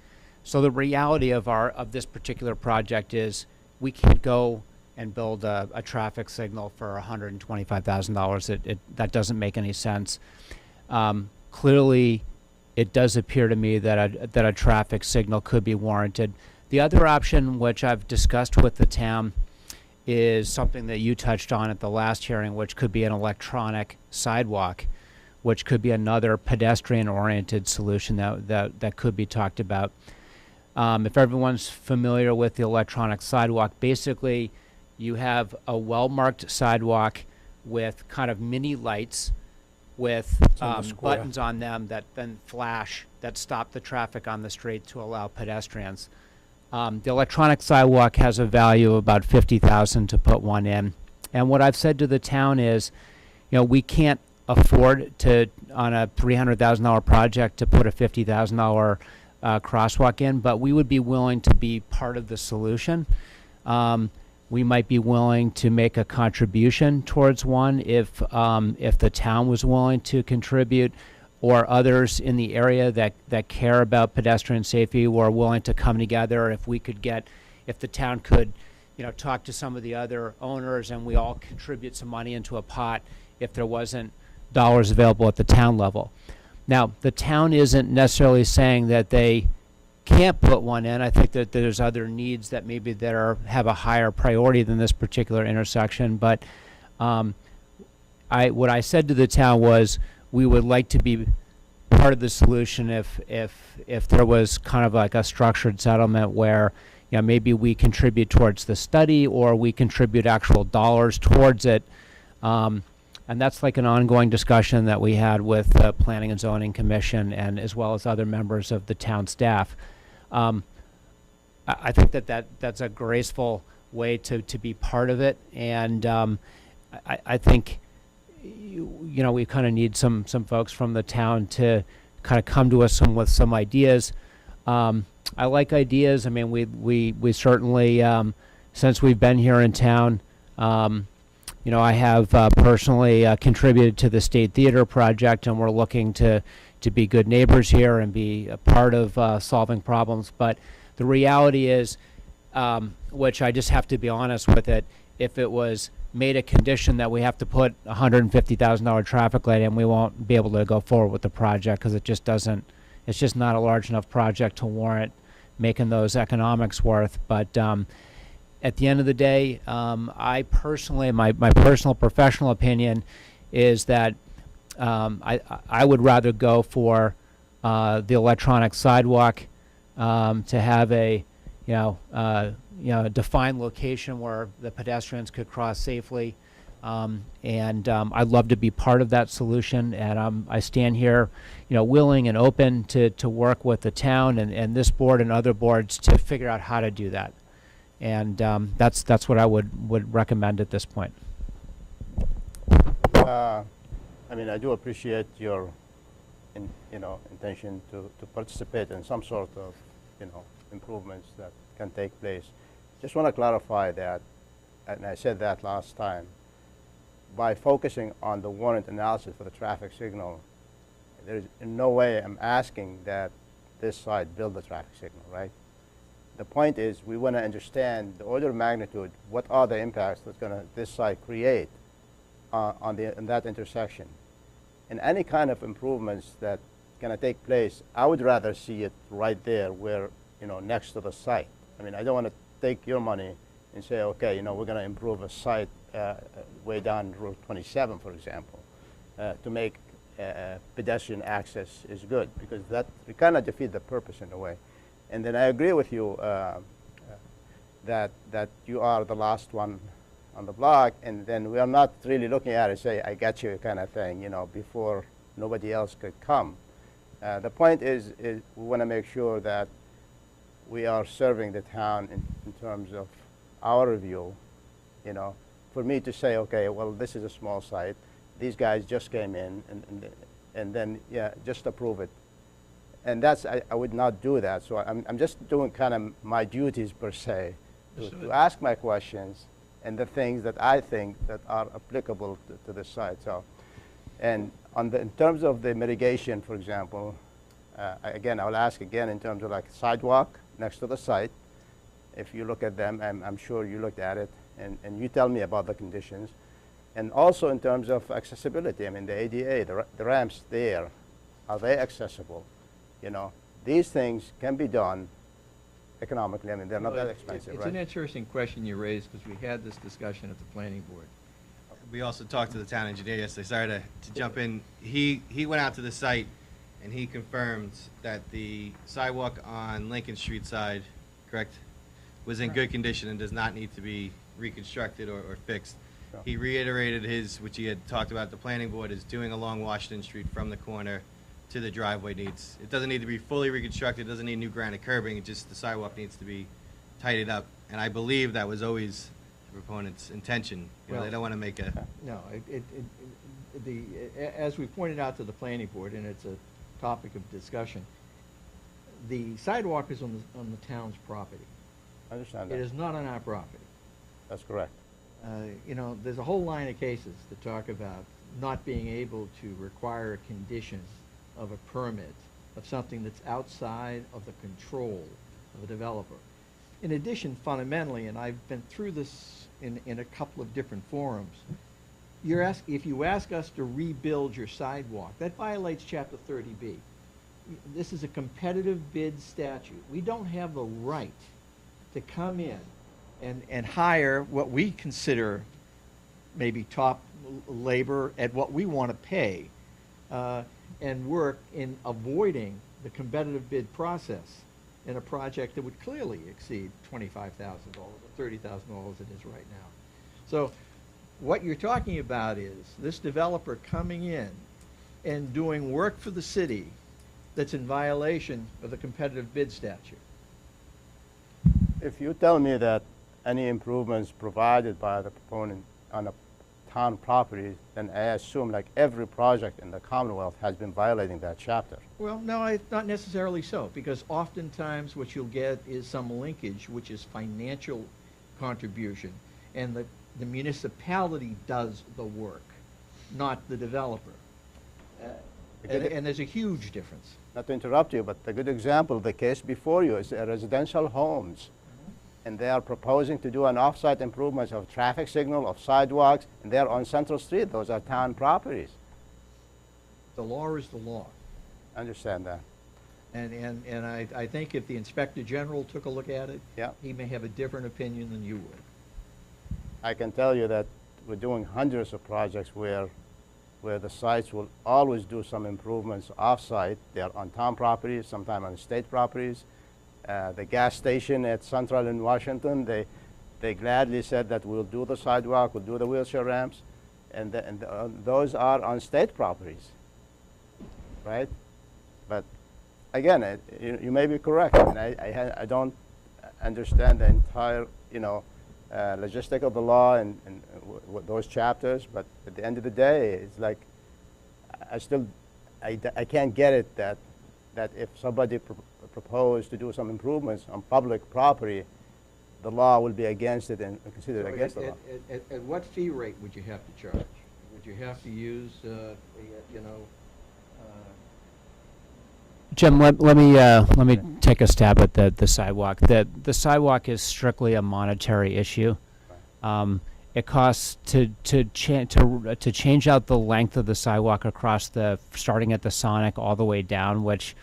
[SPEAKER 2] So the reality of this particular project is we can't go and build a traffic signal for $125,000. That doesn't make any sense. Clearly, it does appear to me that a traffic signal could be warranted. The other option, which I've discussed with the town, is something that you touched on at the last hearing, which could be an electronic sidewalk, which could be another pedestrian-oriented solution that could be talked about. If everyone's familiar with the electronic sidewalk, basically you have a well-marked sidewalk with kind of mini lights with buttons on them that then flash, that stop the traffic on the street to allow pedestrians. The electronic sidewalk has a value of about $50,000 to put one in. And what I've said to the town is, you know, we can't afford to, on a $300,000 project, to put a $50,000 crosswalk in, but we would be willing to be part of the solution. We might be willing to make a contribution towards one if the town was willing to contribute, or others in the area that care about pedestrian safety were willing to come together. If the town could, you know, talk to some of the other owners and we all contribute some money into a pot if there wasn't dollars available at the town level. Now, the town isn't necessarily saying that they can't put one in. I think that there's other needs that maybe have a higher priority than this particular intersection. But what I said to the town was we would like to be part of the solution if there was kind of like a structured settlement where, you know, maybe we contribute towards the study or we contribute actual dollars towards it. And that's like an ongoing discussion that we had with the Planning and Zoning Commission and as well as other members of the town staff. I think that's a graceful way to be part of it. And I think, you know, we kind of need some folks from the town to kind of come to us with some ideas. I like ideas. I mean, we certainly, since we've been here in town, you know, I have personally contributed to the State Theater project, and we're looking to be good neighbors here and be a part of solving problems. But the reality is, which I just have to be honest with it, if it was made a condition that we have to put a $150,000 traffic light in, we won't be able to go forward with the project because it's just not a large enough project to warrant making those economics worth. But at the end of the day, I personally, my personal professional opinion is that I would rather go for the electronic sidewalk to have a defined location where the pedestrians could cross safely, and I'd love to be part of that solution. And I stand here, you know, willing and open to work with the town and this board and other boards to figure out how to do that. And that's what I would recommend at this point.
[SPEAKER 5] I mean, I do appreciate your, intention to participate in some sort of, improvements that can take place. Just want to clarify that, and I said that last time. By focusing on the warrant analysis for the traffic signal, there is in no way I'm asking that this side build a traffic signal, right? The point is we want to understand the order of magnitude. What are the impacts that's going to this site create in that intersection? And any kind of improvements that going to take place, I would rather see it right there where, next to the site. I mean, I don't want to take your money and say, okay, we're going to improve a site way down Route 27, for example, to make pedestrian access is good, because that we kind of defeat the purpose in a way. And then I agree with you that you are the last one on the block, and then we are not really looking at it, say, I got you kind of thing, you know, before nobody else could come. The point is we want to make sure that we are serving the town in terms of our review, you know. For me to say, okay, well, this is a small site, these guys just came in, and then, yeah, just approve it. And that's, I would not do that, so I'm just doing kind of my duties per se, to ask my questions and the things that I think that are applicable to the site. So, and in terms of the mitigation, for example, again, I'll ask again in terms of like sidewalk next to the site. If you look at them, I'm sure you looked at it, and you tell me about the conditions. And also in terms of accessibility, I mean, the ADA, the ramps there, are they accessible? You know, these things can be done economically. I mean, they're not that expensive,
[SPEAKER 13] It's
[SPEAKER 5] right?
[SPEAKER 13] an interesting question you raised, because we had this discussion at the planning board.
[SPEAKER 14] We also talked to the town engineer yesterday. Sorry to jump in. He went out to the site and he confirmed that the sidewalk on Lincoln Street side, correct, was in good condition and does not need to be reconstructed or fixed.
[SPEAKER 5] Sure.
[SPEAKER 14] He reiterated which he had talked about at the planning board, is doing along Washington Street from the corner to the driveway needs. It doesn't need to be fully reconstructed, it doesn't need new granite curbing, it just, the sidewalk needs to be tidied up. And I believe that was always the proponent's intention. You know, they don't want to make a,
[SPEAKER 13] No, as we pointed out to the planning board, and it's a topic of discussion, the sidewalk is on the town's property.
[SPEAKER 5] I understand
[SPEAKER 13] It
[SPEAKER 5] that.
[SPEAKER 13] is not on our property.
[SPEAKER 5] That's correct.
[SPEAKER 13] You know, there's a whole line of cases that talk about not being able to require a condition of a permit of something that's outside of the control of a developer. In addition, fundamentally, and I've been through this in a couple of different forums, if you ask us to rebuild your sidewalk, that violates Chapter 30B. This is a competitive bid statute. We don't have the right to come in and hire what we consider maybe top labor at what we want to pay, and work in avoiding the competitive bid process in a project that would clearly exceed $25,000 or $30,000 it is right now. So what you're talking about is this developer coming in and doing work for the city that's in violation of the competitive bid statute.
[SPEAKER 5] If you tell me that any improvements provided by the proponent on a town property, then I assume like every project in the Commonwealth has been violating that chapter.
[SPEAKER 13] Well, no, not necessarily so, because oftentimes what you'll get is some linkage, which is financial contribution, and the municipality does the work, not the developer. And there's a huge difference.
[SPEAKER 5] Not to interrupt you, but the good example, the case before you is residential homes. And they are proposing to do an off-site improvements of traffic signal, of sidewalks, and they're on Central Street. Those are town properties.
[SPEAKER 13] The law is the law.
[SPEAKER 5] I understand that.
[SPEAKER 13] And I think if the Inspector General took a look at it,
[SPEAKER 5] Yeah.
[SPEAKER 13] he may have a different opinion than you would.
[SPEAKER 5] I can tell you that we're doing hundreds of projects where the sites will always do some improvements off-site. They're on town properties, sometimes on state properties. The gas station at Central in Washington, they gladly said that we'll do the sidewalk, we'll do the wheelchair ramps, and those are on state properties, right? But again, you may be correct. I mean, I don't understand the entire, logistic of the law and those chapters, but at the end of the day, it's like I can't get it that if somebody proposed to do some improvements on public property, the law will be against it and considered against the law.
[SPEAKER 13] At what fee rate would you have to charge? Would you have to use,
[SPEAKER 16] Jim, let me take a stab at the sidewalk. The sidewalk is strictly a monetary issue. It costs to change out the length of the sidewalk across starting at the Sonic all the way down, which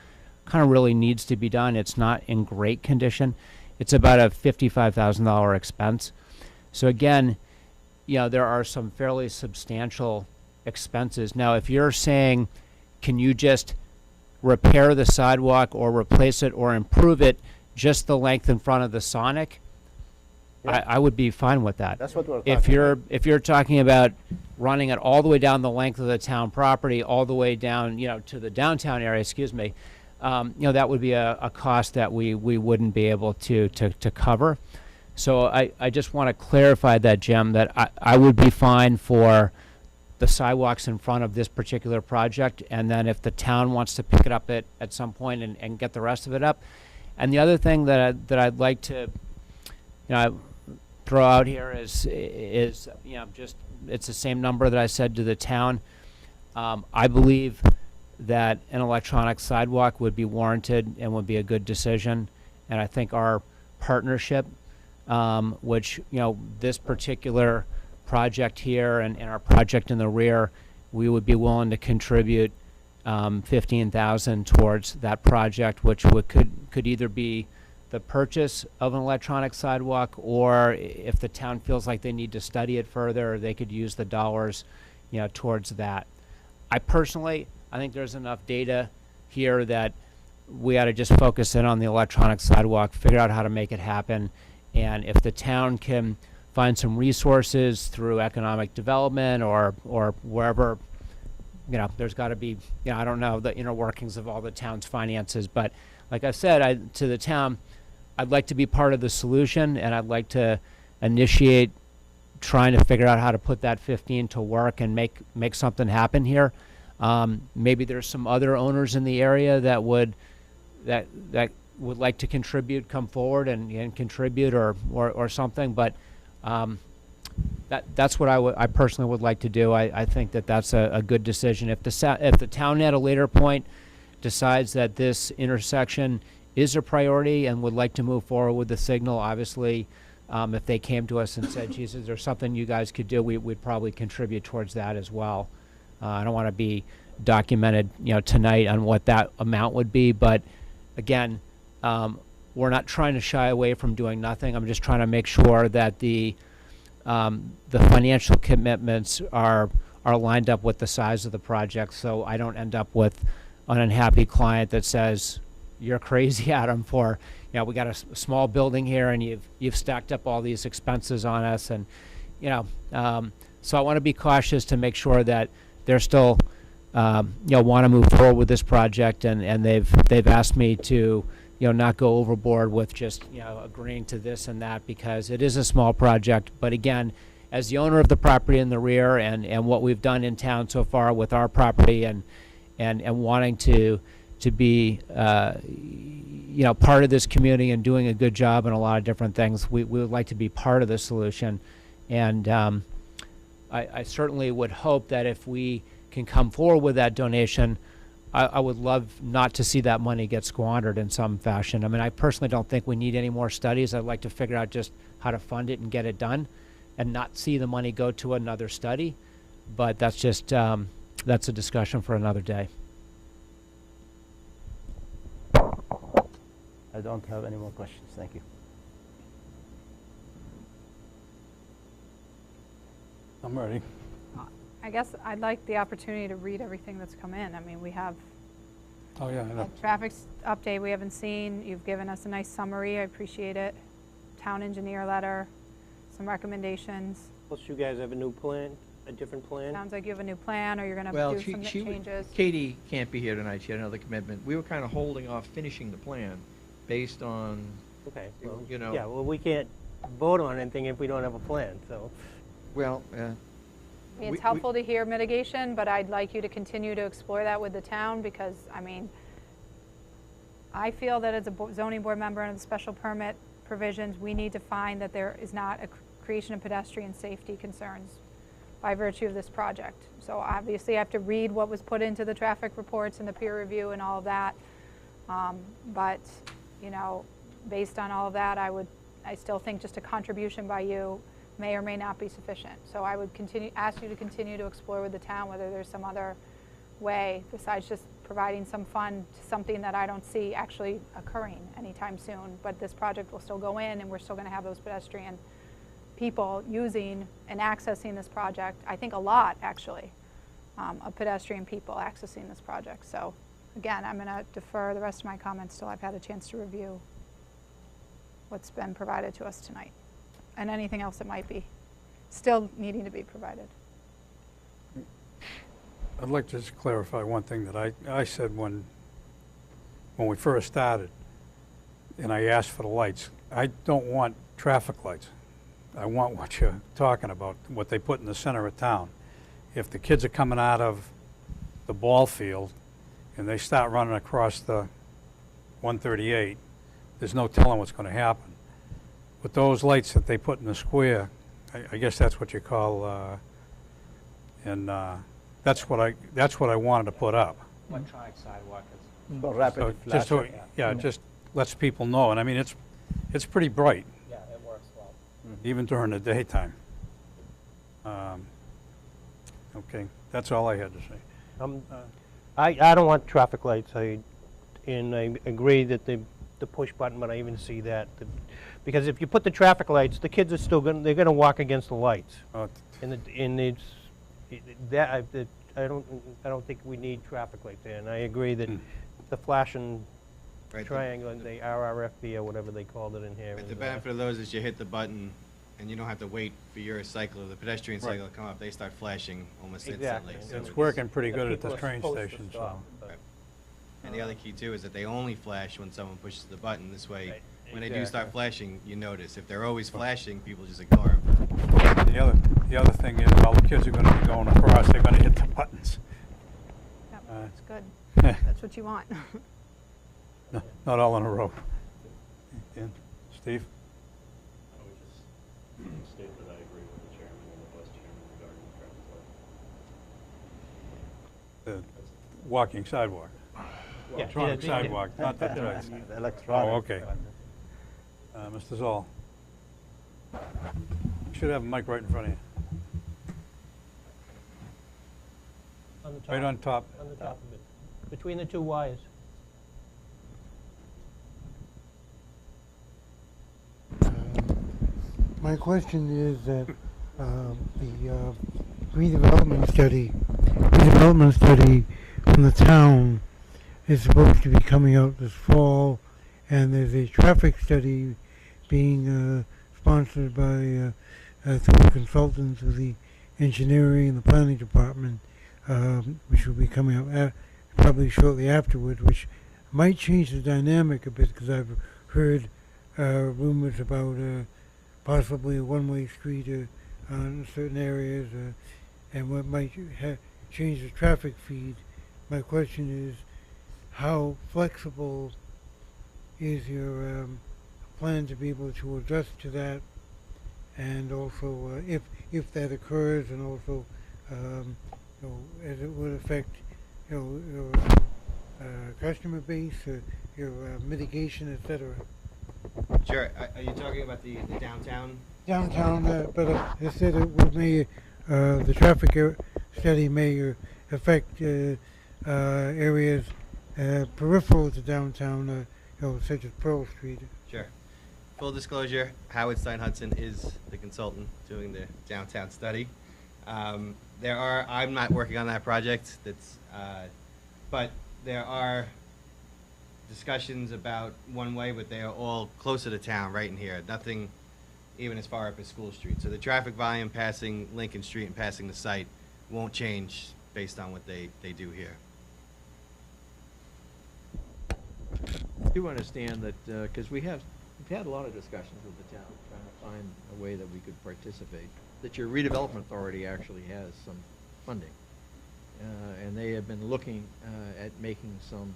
[SPEAKER 16] kind of really needs to be done. It's not in great condition. It's about a $55,000 expense. So again, there are some fairly substantial expenses. Now, if you're saying, can you just repair the sidewalk or replace it or improve it just the length in front of the Sonic,
[SPEAKER 5] Yeah.
[SPEAKER 16] I would be fine with that.
[SPEAKER 5] That's what we're
[SPEAKER 16] If
[SPEAKER 5] talking
[SPEAKER 16] you're,
[SPEAKER 5] about.
[SPEAKER 16] if you're talking about running it all the way down the length of the town property, all the way down, to the downtown area, excuse me, that would be a cost that we wouldn't be able to cover. So I just want to clarify that, Jim, that I would be fine for the sidewalks in front of this particular project, and then if the town wants to pick it up at some point and get the rest of it up. And the other thing that I'd like to, throw out here is just, it's the same number that I said to the town. I believe that an electronic sidewalk would be warranted and would be a good decision. And I think our partnership, which, this particular project here and our project in the rear, we would be willing to contribute $15,000 towards that project, which could either be the purchase of an electronic sidewalk, or if the town feels like they need to study it further, they could use the dollars, towards that. I think there's enough data here that we ought to just focus in on the electronic sidewalk, figure out how to make it happen, and if the town can find some resources through economic development or wherever, there's got to be, I don't know the inner workings of all the town's finances, but like I said, to the town, I'd like to be part of the solution, and I'd like to initiate trying to figure out how to put that 15 to work and make something happen here. Maybe there's some other owners in the area that would like to contribute, come forward and contribute or something, but that's what I personally would like to do. I think that's a good decision. If the town at a later point decides that this intersection is a priority and would like to move forward with the signal, obviously, if they came to us and said, "Geez, is there something you guys could do?" We'd probably contribute towards that as well. I don't want to be documented, tonight on what that amount would be, but again, we're not trying to shy away from doing nothing. I'm just trying to make sure that the financial commitments are lined up with the size of the project, so I don't end up with an unhappy client that says, "You're crazy, Adam, for, we got a small building here and you've stacked up all these expenses on us," and so I want to be cautious to make sure that they're still want to move forward with this project, and they've asked me to not go overboard with just agreeing to this and that, because it is a small project. But again, as the owner of the property in the rear and what we've done in town so far with our property and wanting to be part of this community and doing a good job in a lot of different things, we would like to be part of the solution. And I certainly would hope that if we can come forward with that donation, I would love not to see that money get squandered in some fashion. I mean, I personally don't think we need any more studies. I'd like to figure out just how to fund it and get it done and not see the money go to another study. But that's just, that's a discussion for another day.
[SPEAKER 5] I don't have any more questions. Thank you.
[SPEAKER 1] I'm ready.
[SPEAKER 6] I guess I'd like the opportunity to read everything that's come in. I mean, we have
[SPEAKER 1] Oh, yeah, I know.
[SPEAKER 6] a traffic update we haven't seen. You've given us a nice summary. I appreciate it. Town engineer letter, some recommendations.
[SPEAKER 8] Plus you guys have a new plan, a different plan?
[SPEAKER 6] Sounds like you have a new plan, or you're going to
[SPEAKER 13] Well,
[SPEAKER 6] do some changes.
[SPEAKER 13] Katie can't be here tonight. She had another commitment. We were kind of holding off finishing the plan based on,
[SPEAKER 8] Okay, well,
[SPEAKER 13] you
[SPEAKER 8] yeah, well, we can't vote on anything if we don't have a plan, so.
[SPEAKER 13] well,
[SPEAKER 6] I mean, it's helpful to hear mitigation, but I'd like you to continue to explore that with the town, because, I mean, I feel that as a zoning board member and the special permit provisions, we need to find that there is not a creation of pedestrian safety concerns by virtue of this project. So obviously I have to read what was put into the traffic reports and the peer review and all of that. But, based on all of that, I still think just a contribution by you may or may not be sufficient. So I would ask you to continue to explore with the town whether there's some other way besides just providing some fund to something that I don't see actually occurring anytime soon. But this project will still go in, and we're still going to have those pedestrian people using and accessing this project. I think a lot, actually, of pedestrian people accessing this project. So again, I'm going to defer the rest of my comments till I've had a chance to review what's been provided to us tonight. and anything else that might be still needing to be provided.
[SPEAKER 1] I'd like to just clarify one thing that I said when we first started, and I asked for the lights. I don't want traffic lights. I want what you're talking about, what they put in the center of town. If the kids are coming out of the ball field and they start running across the 138, there's no telling what's going to happen. With those lights that they put in the square, I guess that's what you call, that's what I wanted to put up.
[SPEAKER 2] Electronic sidewalk is.
[SPEAKER 5] So rapid
[SPEAKER 1] So just so,
[SPEAKER 5] flashing.
[SPEAKER 1] yeah, just lets people know, and I mean, it's pretty bright,
[SPEAKER 2] Yeah, it works well.
[SPEAKER 1] even during the daytime. Okay, that's all I had to say.
[SPEAKER 8] I don't want traffic lights, and I agree that the push button, but I even see that, because if you put the traffic lights, the kids are still they're gonna walk against the lights. And I don't think we need traffic lights there, and I agree that the flashing
[SPEAKER 14] Right,
[SPEAKER 8] triangle, and the RRFB or whatever they called it in here.
[SPEAKER 14] But
[SPEAKER 8] is,
[SPEAKER 14] the benefit of those is you hit the button and you don't have to wait for your cycle, the pedestrian
[SPEAKER 1] Right.
[SPEAKER 14] cycle to come up. They start flashing almost
[SPEAKER 8] Exactly.
[SPEAKER 14] instantly.
[SPEAKER 8] And
[SPEAKER 14] So
[SPEAKER 1] It's working pretty
[SPEAKER 8] the
[SPEAKER 1] good at
[SPEAKER 8] people
[SPEAKER 1] the
[SPEAKER 8] are
[SPEAKER 1] train
[SPEAKER 8] supposed to
[SPEAKER 1] station, so.
[SPEAKER 8] stop, but-
[SPEAKER 14] Right. And the other key too is that they only flash when someone pushes the button. This way,
[SPEAKER 8] Right,
[SPEAKER 14] when they do start
[SPEAKER 8] exactly.
[SPEAKER 14] flashing, you notice. If they're always flashing, people just ignore them.
[SPEAKER 1] The other thing is, all the kids are gonna be going across, they're gonna hit the buttons.
[SPEAKER 6] Yep,
[SPEAKER 1] Uh,
[SPEAKER 6] that's good. That's what you want.
[SPEAKER 1] No, not all in a row. Dan, Steve?
[SPEAKER 11] I would just state that I agree with the chairman and the vice chairman regarding the traffic light.
[SPEAKER 1] The walking sidewalk.
[SPEAKER 8] Yeah,
[SPEAKER 1] Electronic
[SPEAKER 8] yeah,
[SPEAKER 1] sidewalk, not the lights.
[SPEAKER 5] The electronic.
[SPEAKER 1] Oh, okay. Mr. Zoll? You should have a mic right in front of you.
[SPEAKER 8] On the top.
[SPEAKER 1] Right on top.
[SPEAKER 8] On the top of it, between the two wires.
[SPEAKER 17] My question is that the redevelopment study from the town is supposed to be coming out this fall, and there's a traffic study being sponsored by through consultants with the engineering and the planning department, which will be coming out probably shortly afterward, which might change the dynamic a bit, because I've heard rumors about possibly a one-way street on certain areas, and what might change the traffic feed. My question is, how flexible is your plan to be able to adjust to that, and also if that occurs, and also as it would affect your customer base, your mitigation, etc.
[SPEAKER 14] Sure. Are you talking about the downtown?
[SPEAKER 17] Downtown, but I said the traffic study may affect areas peripheral to downtown, such as Pearl Street.
[SPEAKER 14] Sure. Full disclosure, Howard Stein Hudson is the consultant doing the downtown study. I'm not working on that project, but there are discussions about one way, but they are all closer to town, right in here. Nothing even as far up as School Street. So the traffic volume passing Lincoln Street and passing the site won't change based on what they do here.
[SPEAKER 13] I do understand that, because we've had a lot of discussions with the town, trying to find a way that we could participate, that your redevelopment authority actually has some funding. And they have been looking at making some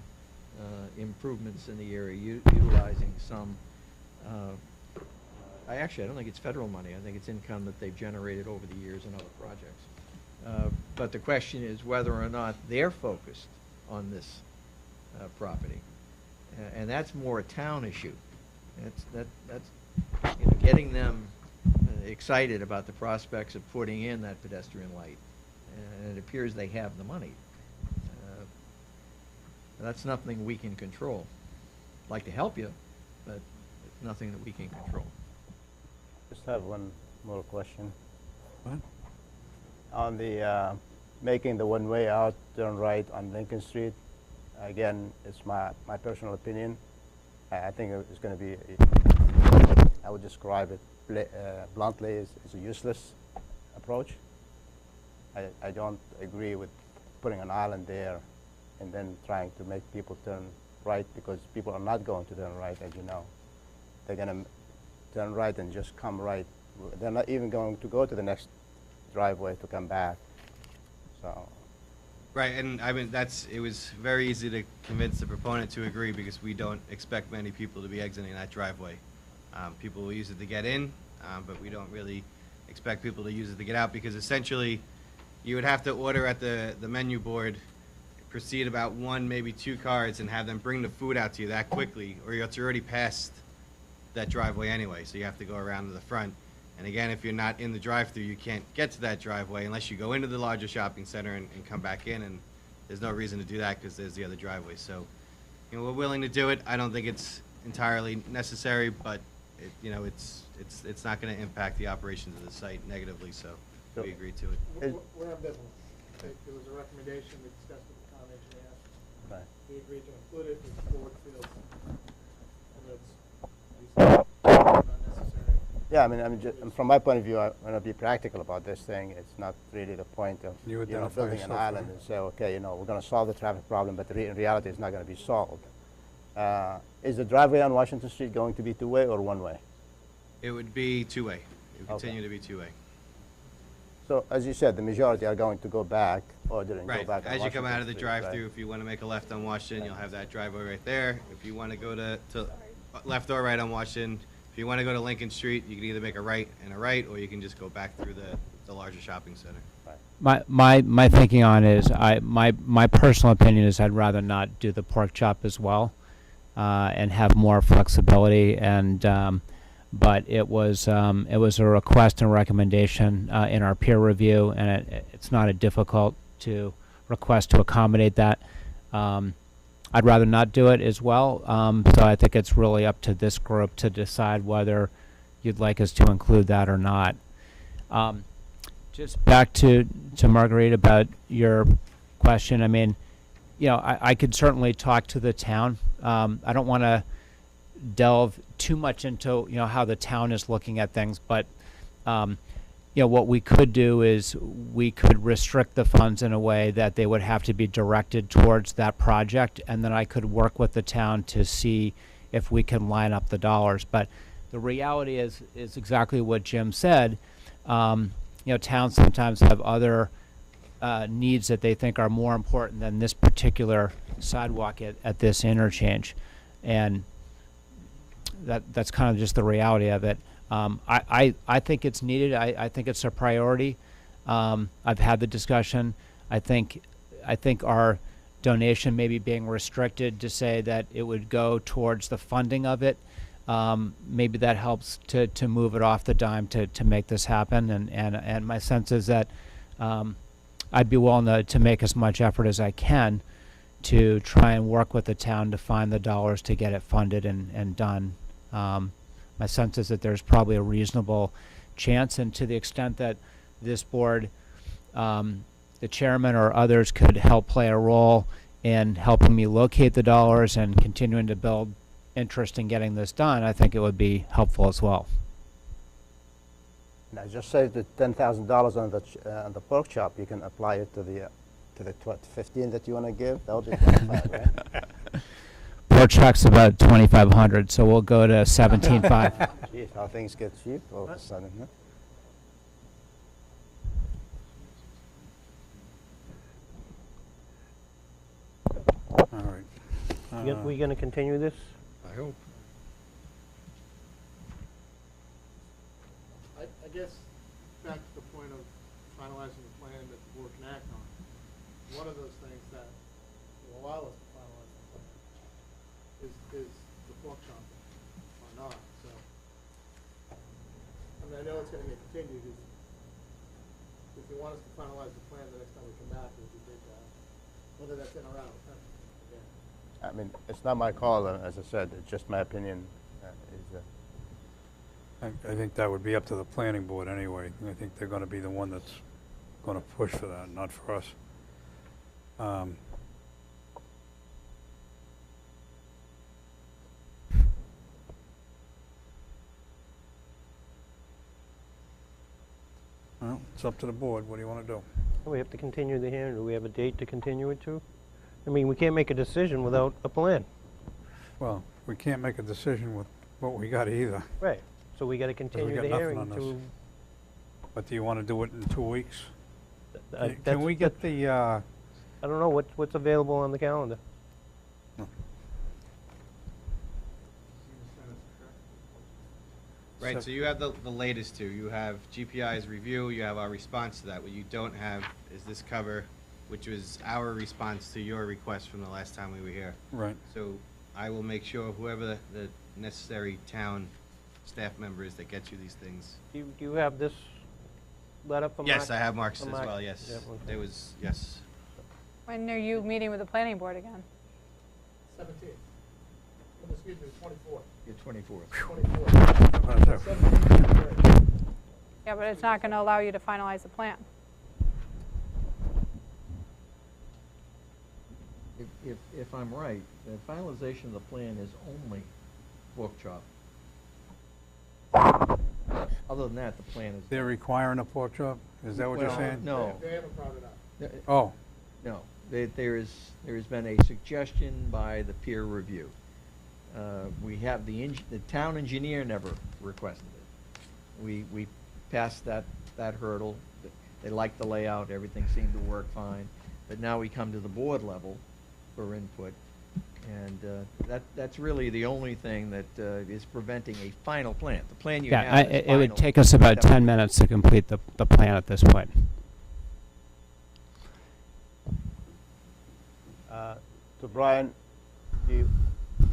[SPEAKER 13] improvements in the area, utilizing some, I don't think it's federal money. I think it's income that they've generated over the years in other projects. But the question is whether or not they're focused on this property. And that's more a town issue. That's getting them excited about the prospects of putting in that pedestrian light. And it appears they have the money. That's nothing we can control. I'd like to help you, but it's nothing that we can control.
[SPEAKER 5] Just have one more question.
[SPEAKER 1] What?
[SPEAKER 5] On the making the one-way out, turn right on Lincoln Street, again, it's my personal opinion. I think it's going to be I would describe it bluntly as a useless approach. I don't agree with putting an island there and then trying to make people turn right, because people are not going to turn right, as you know. They're going to turn right and just come right. They're not even going to go to the next driveway to come back. So,
[SPEAKER 14] Right, and I mean, it was very easy to convince the proponent to agree because we don't expect many people to be exiting that driveway. People will use it to get in, but we don't really expect people to use it to get out, because essentially you would have to order at the menu board, proceed about 1, maybe 2 cars, and have them bring the food out to you that quickly, or you're already past that driveway anyway, so you have to go around to the front. And again, if you're not in the drive-thru, you can't get to that driveway unless you go into the larger shopping center and come back in, and there's no reason to do that because there's the other driveway. So, you know, we're willing to do it. I don't think it's entirely necessary, but you know, it's not going to impact the operations of the site negatively, so we agreed to it.
[SPEAKER 18] We're ambivalent. There was a recommendation, we discussed with the town engineer.
[SPEAKER 5] Right.
[SPEAKER 18] We agreed to include it, if the board feels whether it's not necessary.
[SPEAKER 5] yeah, I mean, from my point of view, I want to be practical about this thing. It's not really the point of
[SPEAKER 1] You
[SPEAKER 5] you know,
[SPEAKER 1] identify
[SPEAKER 5] building an
[SPEAKER 1] yourself,
[SPEAKER 5] island
[SPEAKER 1] right?
[SPEAKER 5] and say, okay, you know, we're going to solve the traffic problem, but in reality, it's not going to be solved. Is the driveway on Washington Street going to be two-way or one-way?
[SPEAKER 14] It would be two-way. It would
[SPEAKER 5] Okay.
[SPEAKER 14] continue to be two-way.
[SPEAKER 5] So, as you said, the majority are going to go back, or didn't go
[SPEAKER 14] Right,
[SPEAKER 5] back on
[SPEAKER 14] as you come
[SPEAKER 5] Washington
[SPEAKER 14] out of the
[SPEAKER 5] Street,
[SPEAKER 14] drive-through,
[SPEAKER 5] right?
[SPEAKER 14] if you want to make a left on Washington, you'll have that driveway right there. If you want to go to left or right on Washington, if you want to go to Lincoln Street, you can either make a right and a right, or you can just go back through the larger shopping center.
[SPEAKER 16] My thinking on it is my personal opinion is I'd rather not do the pork chop as well, and have more flexibility. And but it was a request and recommendation in our peer review, and it's not a difficult to request to accommodate that. I'd rather not do it as well. So I think it's really up to this group to decide whether you'd like us to include that or not. Just back to Marguerite about your question. I mean, you know, I could certainly talk to the town. I don't want to delve too much into, you know, how the town is looking at things, but you know, what we could do is we could restrict the funds in a way that they would have to be directed towards that project, and then I could work with the town to see if we can line up the dollars. But the reality is exactly what Jim said. You know, towns sometimes have other needs that they think are more important than this particular sidewalk at this interchange, and that's kind of just the reality of it. I think it's needed. I think it's a priority. I've had the discussion. I think our donation may be being restricted to say that it would go towards the funding of it. Maybe that helps to move it off the dime to make this happen. And my sense is that I'd be willing to make as much effort as I can to try and work with the town to find the dollars to get it funded and done. My sense is that there's probably a reasonable chance, and to the extent that this board, the chairman or others could help play a role in helping me locate the dollars and continuing to build interest in getting this done, I think it would be helpful as well.
[SPEAKER 5] And I just saved the $10,000 on the pork chop. You can apply it to the 15 that you want to give. That would be 25, right?
[SPEAKER 16] Pork chop's about 2,500, so we'll go to 17.5.
[SPEAKER 5] Geez, how things get cheap all of a sudden, huh?
[SPEAKER 1] All right.
[SPEAKER 8] We going to continue this?
[SPEAKER 14] I hope.
[SPEAKER 18] I guess back to the point of finalizing the plan that the board can act on. One of those things that will allow us to finalize the plan is the pork chopping or not. So, I mean, I know it's going to get continued. If you want us to finalize the plan the next time we come back, it would be great to have, whether that's in or out. Again.
[SPEAKER 5] I mean, it's not my call, as I said. It's just my opinion.
[SPEAKER 1] I think that would be up to the planning board anyway. I think they're going to be the one that's going to push for that, not for us. Well, it's up to the board. What do you want to do?
[SPEAKER 8] We have to continue the hearing. Do we have a date to continue it to? I mean, we can't make a decision without a plan.
[SPEAKER 1] Well, we can't make a decision with what we got either.
[SPEAKER 8] Right. So we got to continue
[SPEAKER 1] got
[SPEAKER 8] the
[SPEAKER 1] nothing
[SPEAKER 8] hearing
[SPEAKER 1] on this.
[SPEAKER 8] to.
[SPEAKER 1] But do you want to do it in 2 weeks? Can
[SPEAKER 8] that's-
[SPEAKER 1] we get the,
[SPEAKER 8] I don't know what's available on the calendar.
[SPEAKER 14] Right, so you have the latest two. You have GPI's review, you have our response to that. What you don't have is this cover, which was our response to your request from the last time we were here.
[SPEAKER 1] Right.
[SPEAKER 14] So I will make sure whoever the necessary town staff member is that gets you these things.
[SPEAKER 8] Do you have this letter from Mark?
[SPEAKER 14] Yes, I have Mark's
[SPEAKER 8] from
[SPEAKER 14] as
[SPEAKER 8] Mark?
[SPEAKER 14] well, yes.
[SPEAKER 8] Yeah, okay.
[SPEAKER 14] There was, yes.
[SPEAKER 6] When are you meeting with the planning board again?
[SPEAKER 18] 17th. Excuse me, 24th.
[SPEAKER 13] Your 24th.
[SPEAKER 18] 24th. 17th.
[SPEAKER 6] Yeah, but it's not going to allow you to finalize the plan.
[SPEAKER 13] If I'm right, the finalization of the plan is only pork chop. Other than that, the plan is.
[SPEAKER 1] They're requiring a pork chop? Is that what you're
[SPEAKER 13] Well,
[SPEAKER 1] saying?
[SPEAKER 13] No.
[SPEAKER 18] They haven't brought it up.
[SPEAKER 1] Oh.
[SPEAKER 13] No, there's been a suggestion by the peer review. We have the town engineer never requested it. We passed that hurdle. They liked the layout, everything seemed to work fine. But now we come to the board level for input. And that's really the only thing that is preventing a final plan. The plan you
[SPEAKER 16] Yeah,
[SPEAKER 13] have is
[SPEAKER 16] it would
[SPEAKER 13] final.
[SPEAKER 16] take us about
[SPEAKER 13] That
[SPEAKER 16] 10 minutes to complete the plan at this point.
[SPEAKER 5] So Brian, you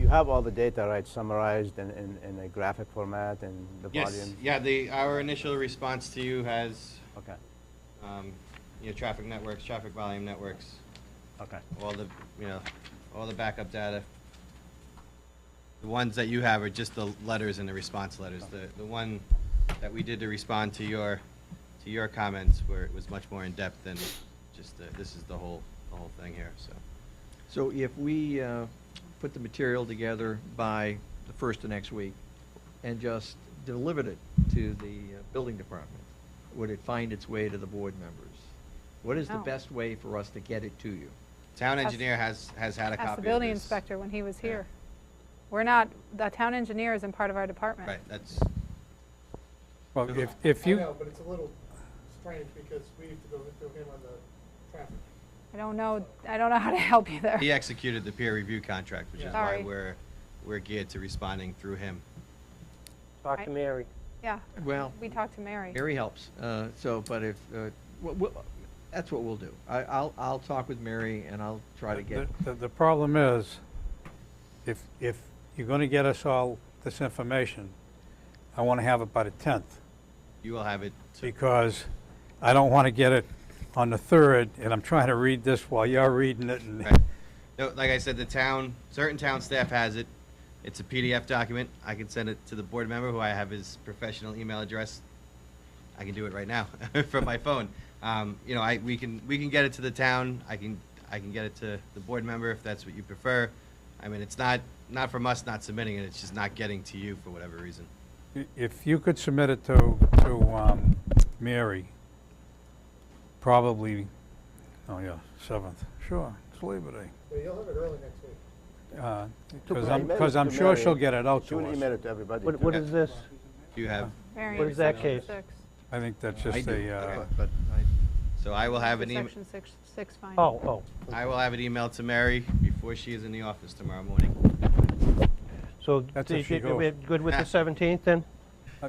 [SPEAKER 5] have all the data, right, summarized in a graphic format and the
[SPEAKER 14] Yes,
[SPEAKER 5] volume?
[SPEAKER 14] yeah, our initial response to you has,
[SPEAKER 5] Okay.
[SPEAKER 14] traffic networks, traffic volume networks.
[SPEAKER 5] Okay.
[SPEAKER 14] All the backup data. The ones that you have are just the letters and the response letters. The one that we did to respond to your comments where it was much more in-depth than just, this is the whole thing here, so.
[SPEAKER 13] So if we put the material together by the first of next week and just delivered it to the building department, would it find its way to the board members? What is the
[SPEAKER 6] No.
[SPEAKER 13] best way for us to get it to you?
[SPEAKER 14] Town engineer has had a copy of this.
[SPEAKER 6] Ask the building inspector when he was here. We're not, the town engineer isn't part of our department.
[SPEAKER 14] Right, that's,
[SPEAKER 1] Well, if you...
[SPEAKER 18] I know, but it's a little strange because we have to go through him on the traffic.
[SPEAKER 6] I don't know how to help you there.
[SPEAKER 14] he executed the peer review contract, which is why
[SPEAKER 6] Sorry.
[SPEAKER 14] we're geared to responding through him.
[SPEAKER 8] Talk to Mary.
[SPEAKER 6] Yeah.
[SPEAKER 13] Well,
[SPEAKER 6] We talked to Mary.
[SPEAKER 13] Mary helps. But if, that's what we'll do. I'll talk with Mary and I'll try to get.
[SPEAKER 1] The problem is, if you're going to get us all this information, I want to have it by the 10th.
[SPEAKER 14] You will have it.
[SPEAKER 1] Because I don't want to get it on the 3rd, and I'm trying to read this while you're reading it. And
[SPEAKER 14] Right. No, like I said, certain town staff has it. It's a PDF document. I can send it to the board member who I have his professional email address. I can do it right now from my phone. We can get it to the town. I can get it to the board member if that's what you prefer. I mean, it's not from us not submitting it. It's just not getting to you for whatever reason.
[SPEAKER 1] If you could submit it to Mary, probably, 7th. Sure, it's Labor Day.
[SPEAKER 18] Well, you'll have it early next week.
[SPEAKER 1] Because I'm sure she'll get it out
[SPEAKER 5] She'll
[SPEAKER 1] to us.
[SPEAKER 5] email it to everybody.
[SPEAKER 8] What is this?
[SPEAKER 14] You have.
[SPEAKER 8] What is that case?
[SPEAKER 1] I think that's
[SPEAKER 13] I
[SPEAKER 1] just
[SPEAKER 13] do,
[SPEAKER 1] a,
[SPEAKER 13] but
[SPEAKER 14] So I will have an email.
[SPEAKER 6] Section 6 finding.
[SPEAKER 8] Oh.
[SPEAKER 14] I will have it emailed to Mary before she is in the office tomorrow morning.
[SPEAKER 8] So
[SPEAKER 1] That's if she
[SPEAKER 8] we're
[SPEAKER 1] goes.
[SPEAKER 8] good with the 17th then?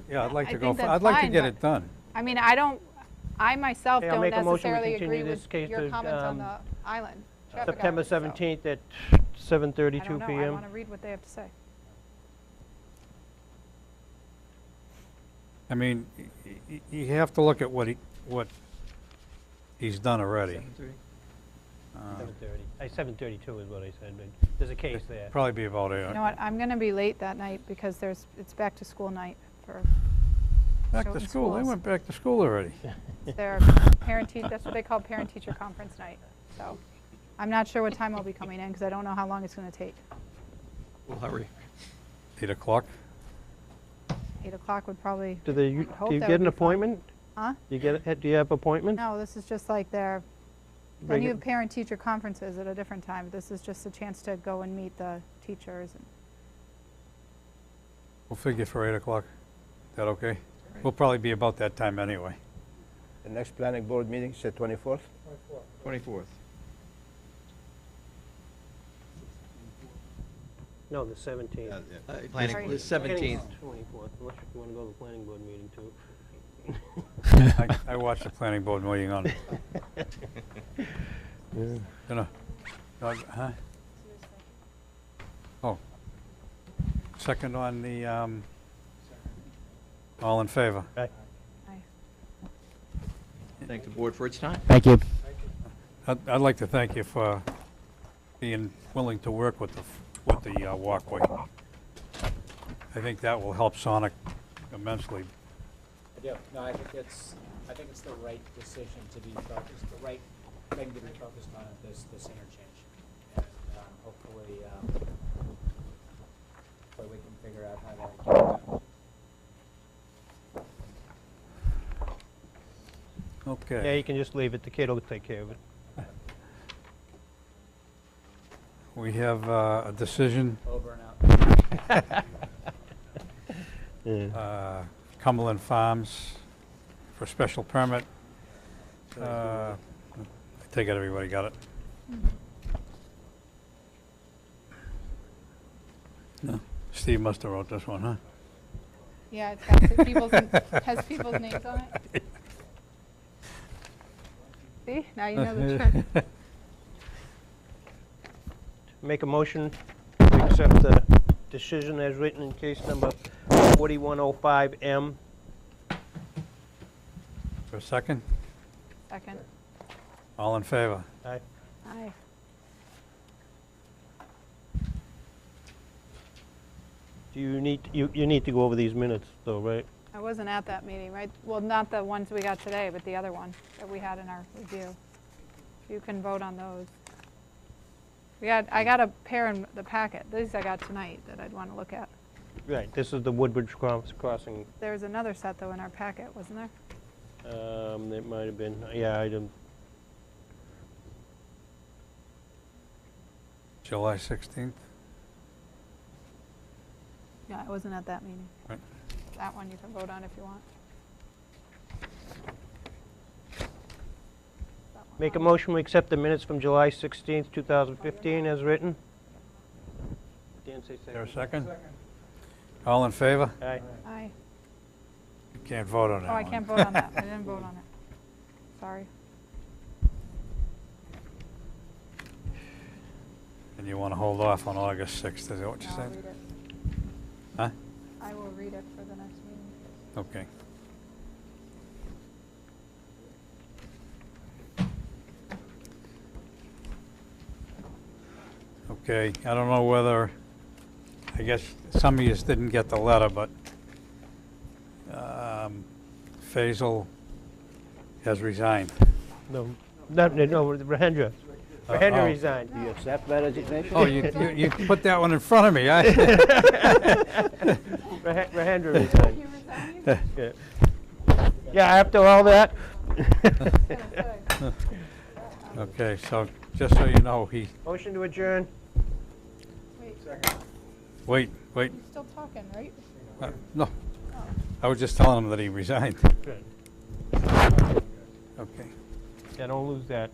[SPEAKER 1] yeah, I'd like
[SPEAKER 6] I
[SPEAKER 1] to go,
[SPEAKER 6] think that's
[SPEAKER 1] I'd like to
[SPEAKER 6] fine,
[SPEAKER 1] get
[SPEAKER 6] but-
[SPEAKER 1] it done.
[SPEAKER 6] I mean, I myself
[SPEAKER 8] Okay, I'll
[SPEAKER 6] don't
[SPEAKER 8] make a motion we
[SPEAKER 6] necessarily
[SPEAKER 8] continue
[SPEAKER 6] agree
[SPEAKER 8] this
[SPEAKER 6] with
[SPEAKER 8] case
[SPEAKER 6] your
[SPEAKER 8] to,
[SPEAKER 6] comments on the island. traffic
[SPEAKER 8] September
[SPEAKER 6] island, so
[SPEAKER 8] 17th at
[SPEAKER 6] I
[SPEAKER 8] 7:32
[SPEAKER 6] don't know, I
[SPEAKER 8] PM.
[SPEAKER 6] want to read what they have to say.
[SPEAKER 1] I mean, you have to look at what he's done already.
[SPEAKER 8] 7:30. 7:32 is what I said, but there's a case there.
[SPEAKER 1] Probably be about
[SPEAKER 6] You know what, I'm going to be late that night because it's back to school night for
[SPEAKER 1] Back to
[SPEAKER 6] Children's
[SPEAKER 1] school, they
[SPEAKER 6] schools.
[SPEAKER 1] went back to school already.
[SPEAKER 6] their that's what they call parent-teacher conference night. So I'm not sure what time I'll be coming in because I don't know how long it's going to take.
[SPEAKER 14] We'll hurry.
[SPEAKER 1] 8 o'clock?
[SPEAKER 6] 8 o'clock would probably,
[SPEAKER 8] Do
[SPEAKER 6] I would hope
[SPEAKER 8] you
[SPEAKER 6] that
[SPEAKER 8] get
[SPEAKER 6] would
[SPEAKER 8] an
[SPEAKER 6] be fine.
[SPEAKER 8] appointment
[SPEAKER 6] Huh?
[SPEAKER 8] Do you have appointments?
[SPEAKER 6] No, this is just like their, then you have parent-teacher conferences at a different time. This is just a chance to go and meet the teachers.
[SPEAKER 1] We'll figure for 8 o'clock. Is that okay? We'll probably be about that time anyway.
[SPEAKER 5] The next planning board meeting is the 24th?
[SPEAKER 13] 24th.
[SPEAKER 8] No, the 17th.
[SPEAKER 14] Planning-
[SPEAKER 13] The 17th.
[SPEAKER 8] 24th, unless you want to go to the planning board meeting too.
[SPEAKER 1] I watched the planning board meeting on, huh? Oh. Second on the, all in favor?
[SPEAKER 8] Aye.
[SPEAKER 13] Thank the board for its time.
[SPEAKER 16] Thank you.
[SPEAKER 1] I'd like to thank you for being willing to work with the walkway. I think that will help Sonic immensely.
[SPEAKER 2] I do. No, I think it's the right decision to be focused, the right thing to be focused on at this interchange. And hopefully, we can figure out how to get it done.
[SPEAKER 1] Okay.
[SPEAKER 8] Yeah, you can just leave it. The kid will take care of it.
[SPEAKER 1] We have a decision.
[SPEAKER 2] Over and out.
[SPEAKER 1] Cumberland Farms for special permit. I take it everybody got it? No. Steve must have wrote this one, huh?
[SPEAKER 6] Yeah, it's got has people's names on it. See, now you know the trick.
[SPEAKER 8] Make a motion to accept the decision as written in case number 4105M.
[SPEAKER 1] For a second?
[SPEAKER 6] Second.
[SPEAKER 1] All in favor?
[SPEAKER 8] Aye.
[SPEAKER 6] Aye.
[SPEAKER 8] Do you need to go over these minutes though, right?
[SPEAKER 6] I wasn't at that meeting, right? Well, not the ones we got today, but the other one that we had in our review. You can vote on those. I got a pair in the packet. These I got tonight that I'd want to look at.
[SPEAKER 8] Right. This is the Woodbridge Crossing.
[SPEAKER 6] There's another set though in our packet, wasn't there?
[SPEAKER 8] It might have been. Yeah, I didn't.
[SPEAKER 1] July 16th?
[SPEAKER 6] Yeah, I wasn't at that meeting.
[SPEAKER 1] Right.
[SPEAKER 6] That one you can vote on if you want.
[SPEAKER 8] Make a motion, we accept the minutes from July 16th, 2015 as written. Dan, say
[SPEAKER 1] Is there a
[SPEAKER 8] second.
[SPEAKER 1] second? All in favor?
[SPEAKER 8] Aye.
[SPEAKER 6] Aye.
[SPEAKER 1] You can't vote on that
[SPEAKER 6] Oh, I
[SPEAKER 1] one.
[SPEAKER 6] can't vote on that. I didn't vote on it. Sorry.
[SPEAKER 1] And you want to hold off on August 6th, is that what you
[SPEAKER 6] No, I'll
[SPEAKER 1] said?
[SPEAKER 6] read it.
[SPEAKER 1] Huh?
[SPEAKER 6] I will read it for the next meeting.
[SPEAKER 1] Okay. Okay, I don't know whether, I guess some of you didn't get the letter, but Faisal has resigned.
[SPEAKER 8] No, Rahendra. Rahendra
[SPEAKER 1] oh.
[SPEAKER 8] resigned.
[SPEAKER 5] Do you accept my resignation?
[SPEAKER 1] Oh, you put that one in front of me.
[SPEAKER 8] Rahendra resigned.
[SPEAKER 6] You resigned?
[SPEAKER 8] Yeah. Yeah, after all that.
[SPEAKER 1] Okay, so just so you know, he,
[SPEAKER 8] Motion to adjourn.
[SPEAKER 6] Wait,
[SPEAKER 1] wait,
[SPEAKER 6] you're still talking, right?
[SPEAKER 1] no. I was just telling him that he resigned.
[SPEAKER 8] Good.
[SPEAKER 1] Okay.
[SPEAKER 8] Yeah, don't lose that.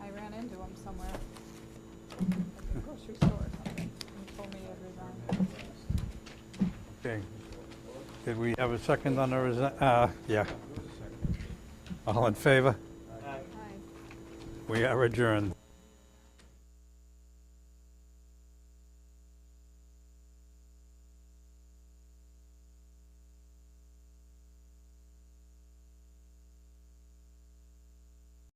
[SPEAKER 6] I ran into him somewhere. At the grocery store or something. He told me he had resigned.
[SPEAKER 1] Okay. Did we have a second on the yeah. All in favor?
[SPEAKER 6] Aye.
[SPEAKER 1] We are adjourned.